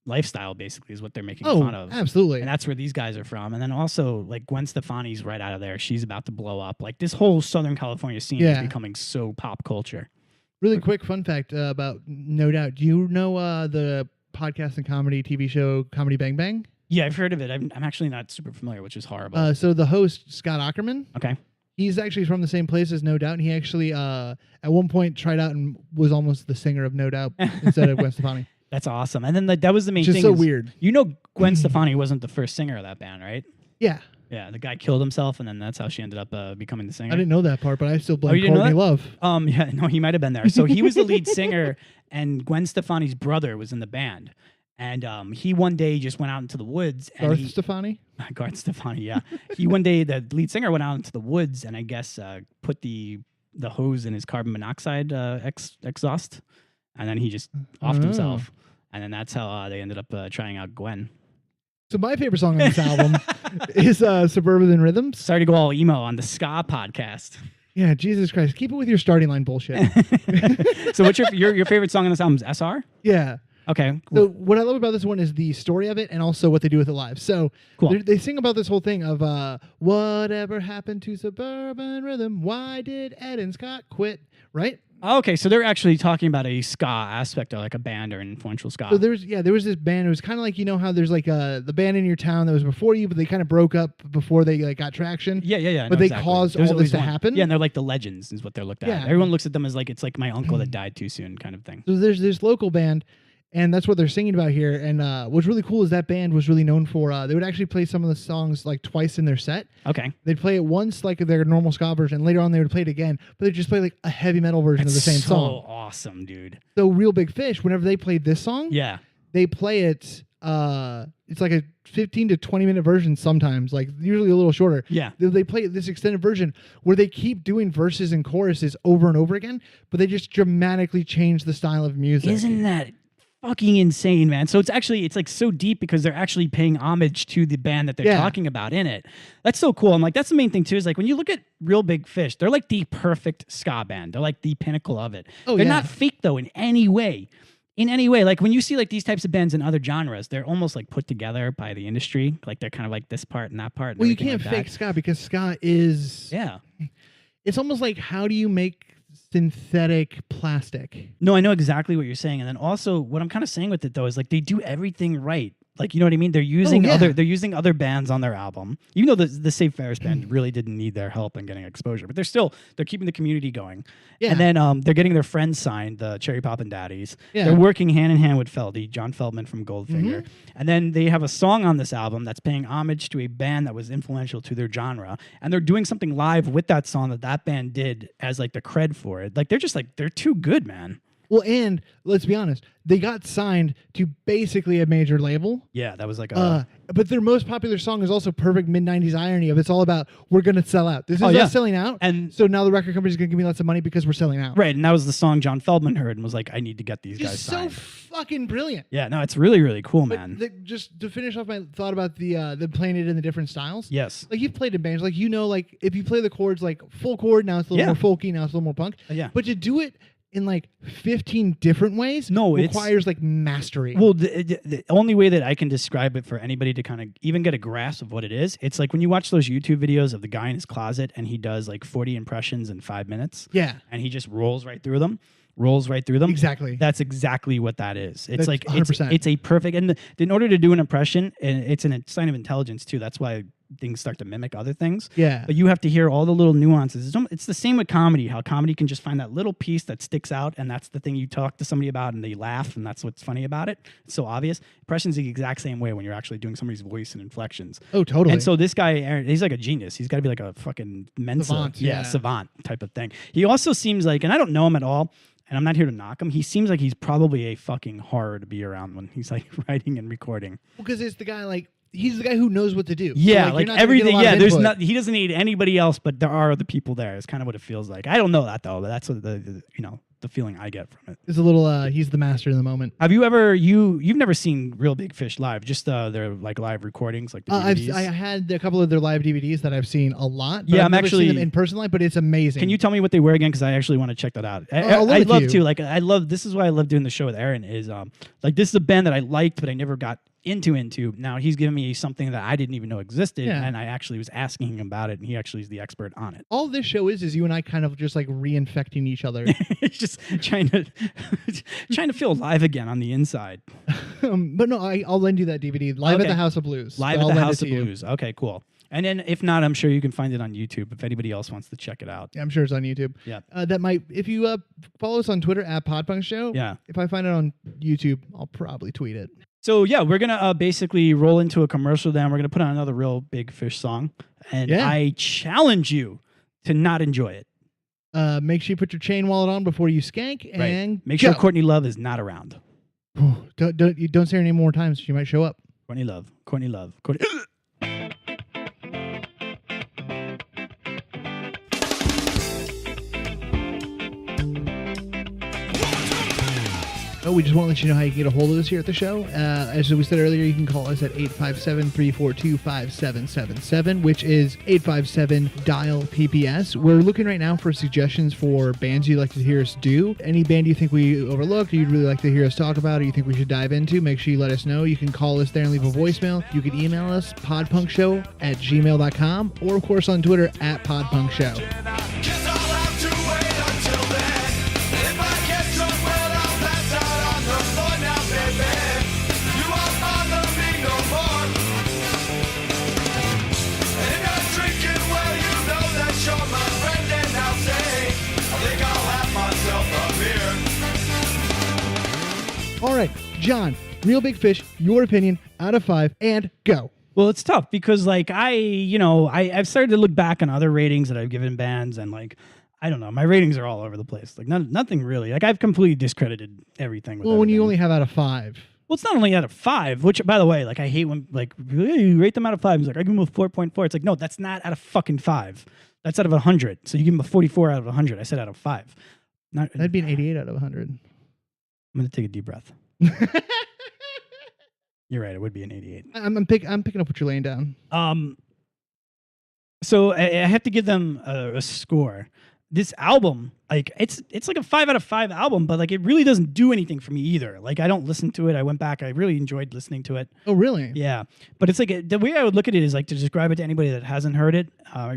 lifestyle, basically, is what they're making fun of. Absolutely. And that's where these guys are from. And then also like Gwen Stefani's right out of there. She's about to blow up. Like this whole Southern California scene is becoming so pop culture. Really quick fun fact about No Doubt. Do you know the podcast and comedy TV show Comedy Bang Bang? Yeah, I've heard of it. I'm actually not super familiar, which is horrible. So the host, Scott Aukerman. Okay. He's actually from the same place as No Doubt, and he actually at one point tried out and was almost the singer of No Doubt instead of Gwen Stefani. That's awesome. And then that was the main thing. Which is so weird. You know Gwen Stefani wasn't the first singer of that band, right? Yeah. Yeah, the guy killed himself, and then that's how she ended up becoming the singer. I didn't know that part, but I still blame Courtney Love. Yeah, no, he might have been there. So he was the lead singer, and Gwen Stefani's brother was in the band. And he one day just went out into the woods. Garth Stefani? Garth Stefani, yeah. He one day, the lead singer went out into the woods and I guess put the hose in his carbon monoxide exhaust. And then he just offed himself. And then that's how they ended up trying out Gwen. So my favorite song on this album is Suburban Rhythms. Sorry to go all emo on the ska podcast. Yeah, Jesus Christ. Keep it with your starting line bullshit. So what's your favorite song on this album is SR? Yeah. Okay. Cool. So what I love about this one is the story of it and also what they do with it live. So cool. They sing about this whole thing of whatever happened to Suburban Rhythm? Why did Ed and Scott quit? Right? Okay, so they're actually talking about a ska aspect of like a band or an influential ska. So there was this band. It was kind of like, you know how there's like the band in your town that was before you, but they kind of broke up before they like got traction. Yeah. But they caused all this to happen. Yeah, and they're like the legends is what they're looked at. Yeah. Everyone looks at them as like it's like my uncle that died too soon kind of thing. So there's this local band. And that's what they're singing about here. And what's really cool is that band was really known for, they would actually play some of the songs like twice in their set. Okay. They'd play it once like their normal ska version. Later on they would play it again. But they'd just play like a heavy metal version of the same song. So awesome, dude. So Real Big Fish, whenever they played this song, they play it, it's like a 15 to 20 minute version sometimes, like usually a little shorter. Yeah. They play this extended version where they keep doing verses and choruses over and over again, but they just dramatically change the style of music. Isn't that fucking insane, man. So it's like so deep because they're actually paying homage to the band that they're talking about in it. That's so cool. I'm like, that's the main thing too, is like when you look at Real Big Fish, they're like the perfect ska band. They're like the pinnacle of it. They're not fake though in any way. Like when you see like these types of bands in other genres, they're almost like put together by the industry. Like they're kind of like this part and that part. And well, you can't fake ska because ska is it's almost like, how do you make synthetic plastic? No, I know exactly what you're saying. And then also what I'm kind of saying with it though is like they do everything right. Like, you know what I mean? They're using other bands on their album. Even though the Save Ferris band really didn't need their help in getting exposure, but they're keeping the community going. Yeah. And then they're getting their friends signed, the Cherry Poppin' Daddies. Yeah. They're working hand in hand with Feldy, John Feldman from Goldfinger. Mm-hmm. And then they have a song on this album that's paying homage to a band that was influential to their genre. And they're doing something live with that song that band did as like the cred for it. Like they're just like, they're too good, man. Well, and let's be honest, they got signed to basically a major label. Yeah, that was like a... but their most popular song is also perfect mid-90s irony of it's all about, we're going to sell out. This is us selling out, and so now the record company's going to give me lots of money because we're selling out. Right, and that was the song John Feldman heard and was like, I need to get these guys signed. So fucking brilliant. Yeah, no, it's really, really cool, man. Just to finish off my thought about the playing it in the different styles. Yes. Like, you've played in bands, like, you know, like, if you play the chords like full chord, now it's a little more folky, now it's a little more punk. Yeah. But to do it in like 15 different ways requires like mastery. Well, the only way that I can describe it for anybody to kind of even get a grasp of what it is, it's like when you watch those YouTube videos of the guy in his closet and he does like 40 impressions in 5 minutes. Yeah. And he just rolls right through them. Exactly. That's exactly what that is. It's like 100%. It's a perfect, and in order to do an impression, and it's a sign of intelligence too. That's why things start to mimic other things. Yeah. But you have to hear all the little nuances. It's the same with comedy, how comedy can just find that little piece that sticks out, and that's the thing you talk to somebody about and they laugh, and that's what's funny about it. It's so obvious. Impression's the exact same way when you're actually doing somebody's voice and inflections. Oh, totally. And so this guy, Aaron, he's like a genius. He's got to be like a fucking Mensa. Savant type of thing. He also seems like, and I don't know him at all, and I'm not here to knock him, he seems like he's probably a fucking horror to be around when he's like writing and recording. Because it's the guy like, he's the guy who knows what to do. Yeah, so like everything. Yeah, there's not. He doesn't need anybody else, but there are other people there. It's kind of what it feels like. I don't know that though, but that's what the feeling I get from it. It's a little. He's the master in the moment. Have you ever you've never seen Real Big Fish live? Just their like live recordings, like the DVDs? I had a couple of their live DVDs that I've seen a lot. But I've never seen them in person live, but it's amazing. Can you tell me what they were again? Because I actually want to check that out. I love to. Like I love. This is why I love doing the show with Aaron. Is like this is a band that I liked, but I never got into. Now he's giving me something that I didn't even know existed, and I actually was asking him about it, and he actually is the expert on it. All this show is you and I kind of just like reinfecting each other. It's just trying to feel alive again on the inside. But no, I'll lend you that DVD, Live at the House of Blues. Live at the House of Blues. Okay, cool. And then if not, I'm sure you can find it on YouTube if anybody else wants to check it out. Yeah, I'm sure it's on YouTube. Yeah. If you follow us on Twitter at Podpunk Show, if I find it on YouTube, I'll probably tweet it. So yeah, we're gonna basically roll into a commercial. Then we're gonna put on another Real Big Fish song, and I challenge you to not enjoy it. Make sure you put your chain wallet on before you skank, and make sure Courtney Love is not around. Don't say her name more times; she might show up. Courtney Love. We just want to let you know how you can get a hold of us here at the show. As we said earlier, you can call us at 857-342-5777, which is 857-DIAL-PPS. We're looking right now for suggestions for bands you'd like to hear us do. Any band you think we overlooked, or you'd really like to hear us talk about, or you think we should dive into, make sure you let us know. You can call us there and leave a voicemail. You can email us, podpunkshow@gmail.com, or of course on Twitter at podpunkshow. All right, John, Real Big Fish, your opinion out of 5, and go. Well, it's tough because like I've started to look back on other ratings that I've given bands, and like I don't know, my ratings are all over the place. Like nothing really. Like I've completely discredited everything. Well, when you only have out of 5. Well, it's not only out of 5, which by the way, like I hate when like you rate them out of 5. It's like I give them a 4.4. It's like no, that's not out of fucking 5. That's out of 100. So you give them a 44 out of 100. I said out of 5. That'd be an 88 out of 100. I'm going to take a deep breath. You're right. It would be an 88. I'm picking up what you're laying down. So I have to give them a score. This album, like it's like a 5 out of 5 album, but like it really doesn't do anything for me either. Like I don't listen to it. I went back. I really enjoyed listening to it. Oh, really? Yeah. But it's like the way I would look at it is like to describe it to anybody that hasn't heard it,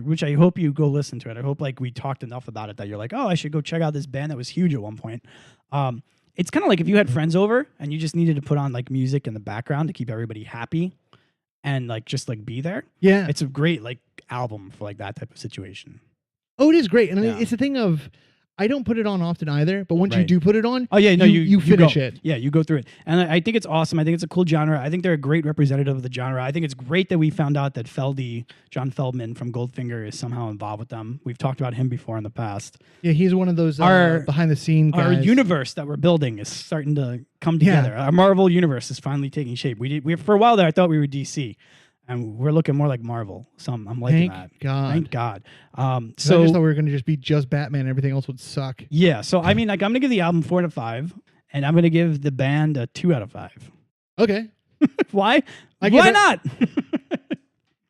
which I hope you go listen to it. I hope like we talked enough about it that you're like, oh, I should go check out this band that was huge at one point. It's kind of like if you had friends over and you just needed to put on like music in the background to keep everybody happy and like just like be there. Yeah. It's a great like album for like that type of situation. Oh, it is great. And it's a thing of, I don't put it on often either, but once you do put it on, oh yeah, no, you finish it. Yeah, you go through it. And I think it's awesome. I think it's a cool genre. I think they're a great representative of the genre. I think it's great that we found out that John Feldman from Goldfinger is somehow involved with them. We've talked about him before in the past. Yeah, he's one of those behind the scenes guys. Our universe that we're building is starting to come together. Our Marvel universe is finally taking shape. We for a while there, I thought we were DC. And we're looking more like Marvel. So I'm liking that. Thank God. So I just thought we were going to just be just Batman. Everything else would suck. Yeah. So I mean, like, I'm going to give the album 4 out of 5, and I'm going to give the band a 2 out of 5. Okay. Why? Why not?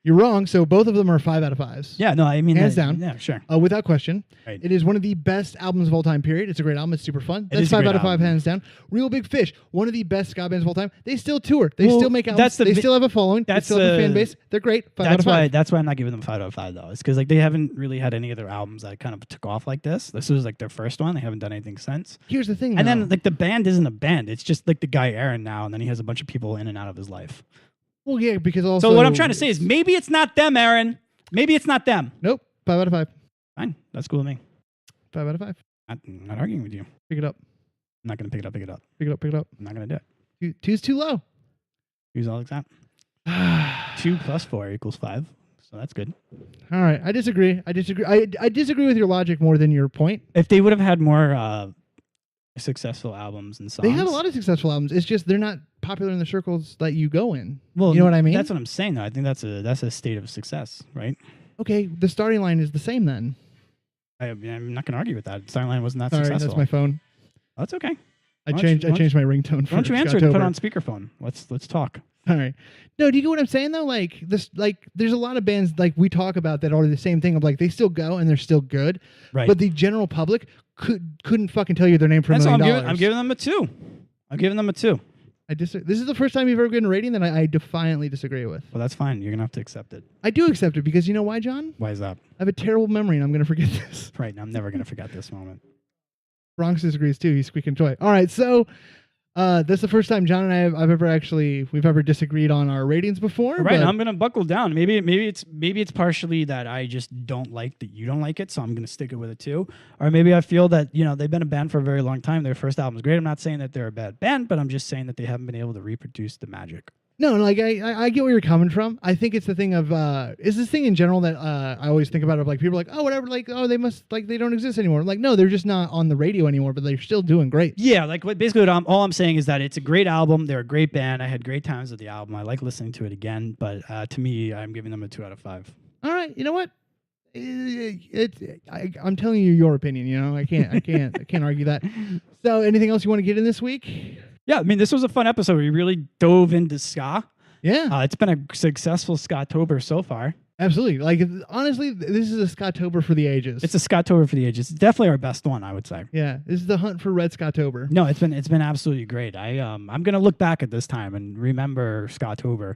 You're wrong. So both of them are 5 out of 5s. Yeah. No, I mean, hands down. Yeah, sure. Without question. Right. It is one of the best albums of all time, period. It's a great album. It's super fun. It That's is a 5 great out of 5, album. hands down. Real Big Fish, one of the best ska bands of all time. They still tour. They still make albums. They still have a following. They still have a fan base. They're great. 5 out of 5. That's why I'm not giving them 5 out of 5 though. It's because like they haven't really had any other albums that kind of took off like this. This was like their first one. They haven't done anything since. Here's the thing. And then like the band isn't a band. It's just like the guy Aaron now, and then he has a bunch of people in and out of his life. Well, yeah, because also. So what I'm trying to say is maybe it's not them, Aaron. Maybe it's not them. Nope. 5 out of 5. Fine. That's cool with me. 5 out of 5. I'm not arguing with you. Pick it up. I'm not going to pick it up. Pick it up. Pick it up. I'm not going to do it. 2's too low. Use all that. 2 plus 4 equals 5. So that's good. All right. I disagree. I disagree with your logic more than your point. If they would have had more successful albums and songs. They have a lot of successful albums. It's just they're not popular in the circles that you go in. Well, you know what I mean? That's what I'm saying, though. I think that's a state of success, right? Okay, the starting line is the same then. I'm not going to argue with that. The starting line wasn't that Sorry, successful. that's my phone. Oh, that's okay. I changed my ringtone. Why don't you answer it and put it on speakerphone? Let's talk. All right. No, do you get what I'm saying though? Like this, like there's a lot of bands like we talk about that are the same thing of like they still go and they're still good, right? But the general public couldn't fucking tell you their name for $1 million. I'm giving them a 2. I'm giving them a 2. This is the first time you've ever given a rating that I defiantly disagree with. Well, that's fine. You're gonna have to accept it. I do accept it because you know why, John? Why is that? I have a terrible memory and I'm gonna forget this. Right. I'm never gonna forget this moment. Bronx disagrees too. He's squeaking toy. All right, so. That's the first time John and I we've ever disagreed on our ratings before. Right, I'm gonna buckle down. Maybe it's partially that I just don't like that you don't like it, so I'm gonna stick it with a 2. Or maybe I feel that they've been a band for a very long time. Their first album is great. I'm not saying that they're a bad band, but I'm just saying that they haven't been able to reproduce the magic. No, like I get where you're coming from. I think it's the thing of is this thing in general that I always think about of like people are like, oh whatever, like they must like they don't exist anymore. I'm like, no, they're just not on the radio anymore, but they're still doing great. Yeah, like basically all I'm saying is that it's a great album. They're a great band. I had great times with the album. I like listening to it again, but to me, I'm giving them a 2 out of 5. All right, you know what? I'm telling you your opinion. I can't argue that. So, anything else you want to get in this week? Yeah, I mean, this was a fun episode. We really dove into ska. Yeah. It's been a successful SKA'tober so far. Absolutely. Like, honestly, this is a SKA'tober for the ages. It's a SKA'tober for the ages. It's definitely our best one, I would say. Yeah, this is the hunt for Red SKA'tober. No, it's been absolutely great. I'm going to look back at this time and remember SKA'tober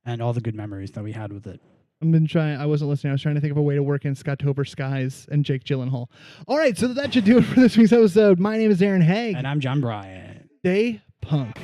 and all the good memories that we had with it. I wasn't listening. I was trying to think of a way to work in SKA'tober skies and Jake Gyllenhaal. All right, so that should do it for this week's episode. My name is Aaron Haig. And I'm John Bryan. Stay punk.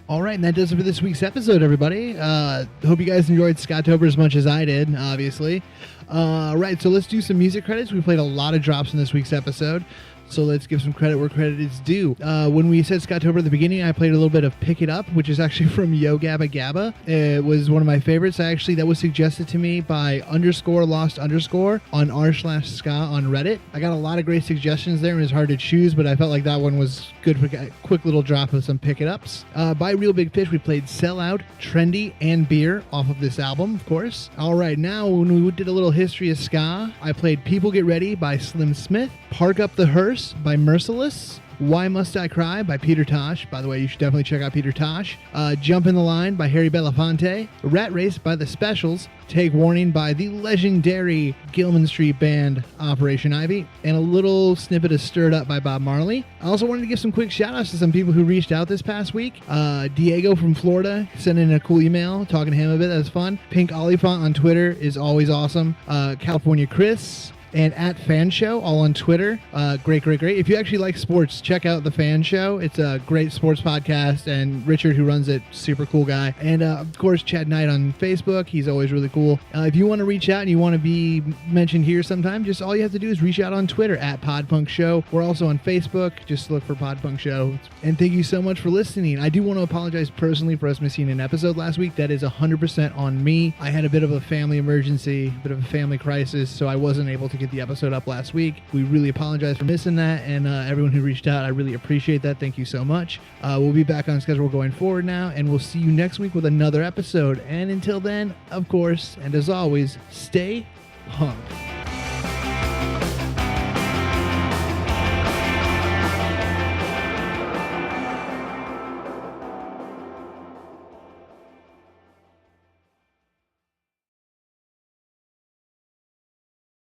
All right, and that does it for this week's episode, everybody. Hope you guys enjoyed SKA'tober as much as I did, obviously. Right, so let's do some music credits. We played a lot of drops in this week's episode, so let's give some credit where credit is due. When we said SKA'tober at the beginning, I played a little bit of Pick It Up, which is actually from Yo Gabba Gabba. It was one of my favorites. That was suggested to me by _lost_ on r/ska on Reddit. I got a lot of great suggestions there. It was hard to choose, but I felt like that one was good for a quick little drop of some Pick It Ups. By Real Big Fish, we played Sell Out, Trendy, and Beer off of this album, of course. All right, now when we did a little history of ska, I played People Get Ready by Slim Smith, Park Up the Hearse by Merciless. Why Must I Cry by Peter Tosh. By the way, you should definitely check out Peter Tosh. Jump in the Line by Harry Belafonte. Rat Race by The Specials. Take Warning by the legendary Gilman Street band Operation Ivy. And a little snippet of Stirred Up by Bob Marley. I also wanted to give some quick shout outs to some people who reached out this past week. Diego from Florida sent in a cool email talking to him a bit. That was fun. Pink Olifant on Twitter is always awesome. California Chris. And at Fan Show, all on Twitter. Great. If you actually like sports, check out the Fan Show. It's a great sports podcast, and Richard, who runs it, super cool guy. And of course, Chad Knight on Facebook. He's always really cool. If you want to reach out and you want to be mentioned here sometime, just all you have to do is reach out on Twitter at Podpunk Show. We're also on Facebook. Just look for Podpunk Show. And thank you so much for listening. I do want to apologize personally for us missing an episode last week. That is 100% on me. I had a bit of a family emergency, a bit of a family crisis, so I wasn't able to get the episode up last week. We really apologize for missing that, and everyone who reached out, I really appreciate that. Thank you so much. We'll be back on schedule going forward now, and we'll see you next week with another episode. And until then, of course, and as always, stay punk.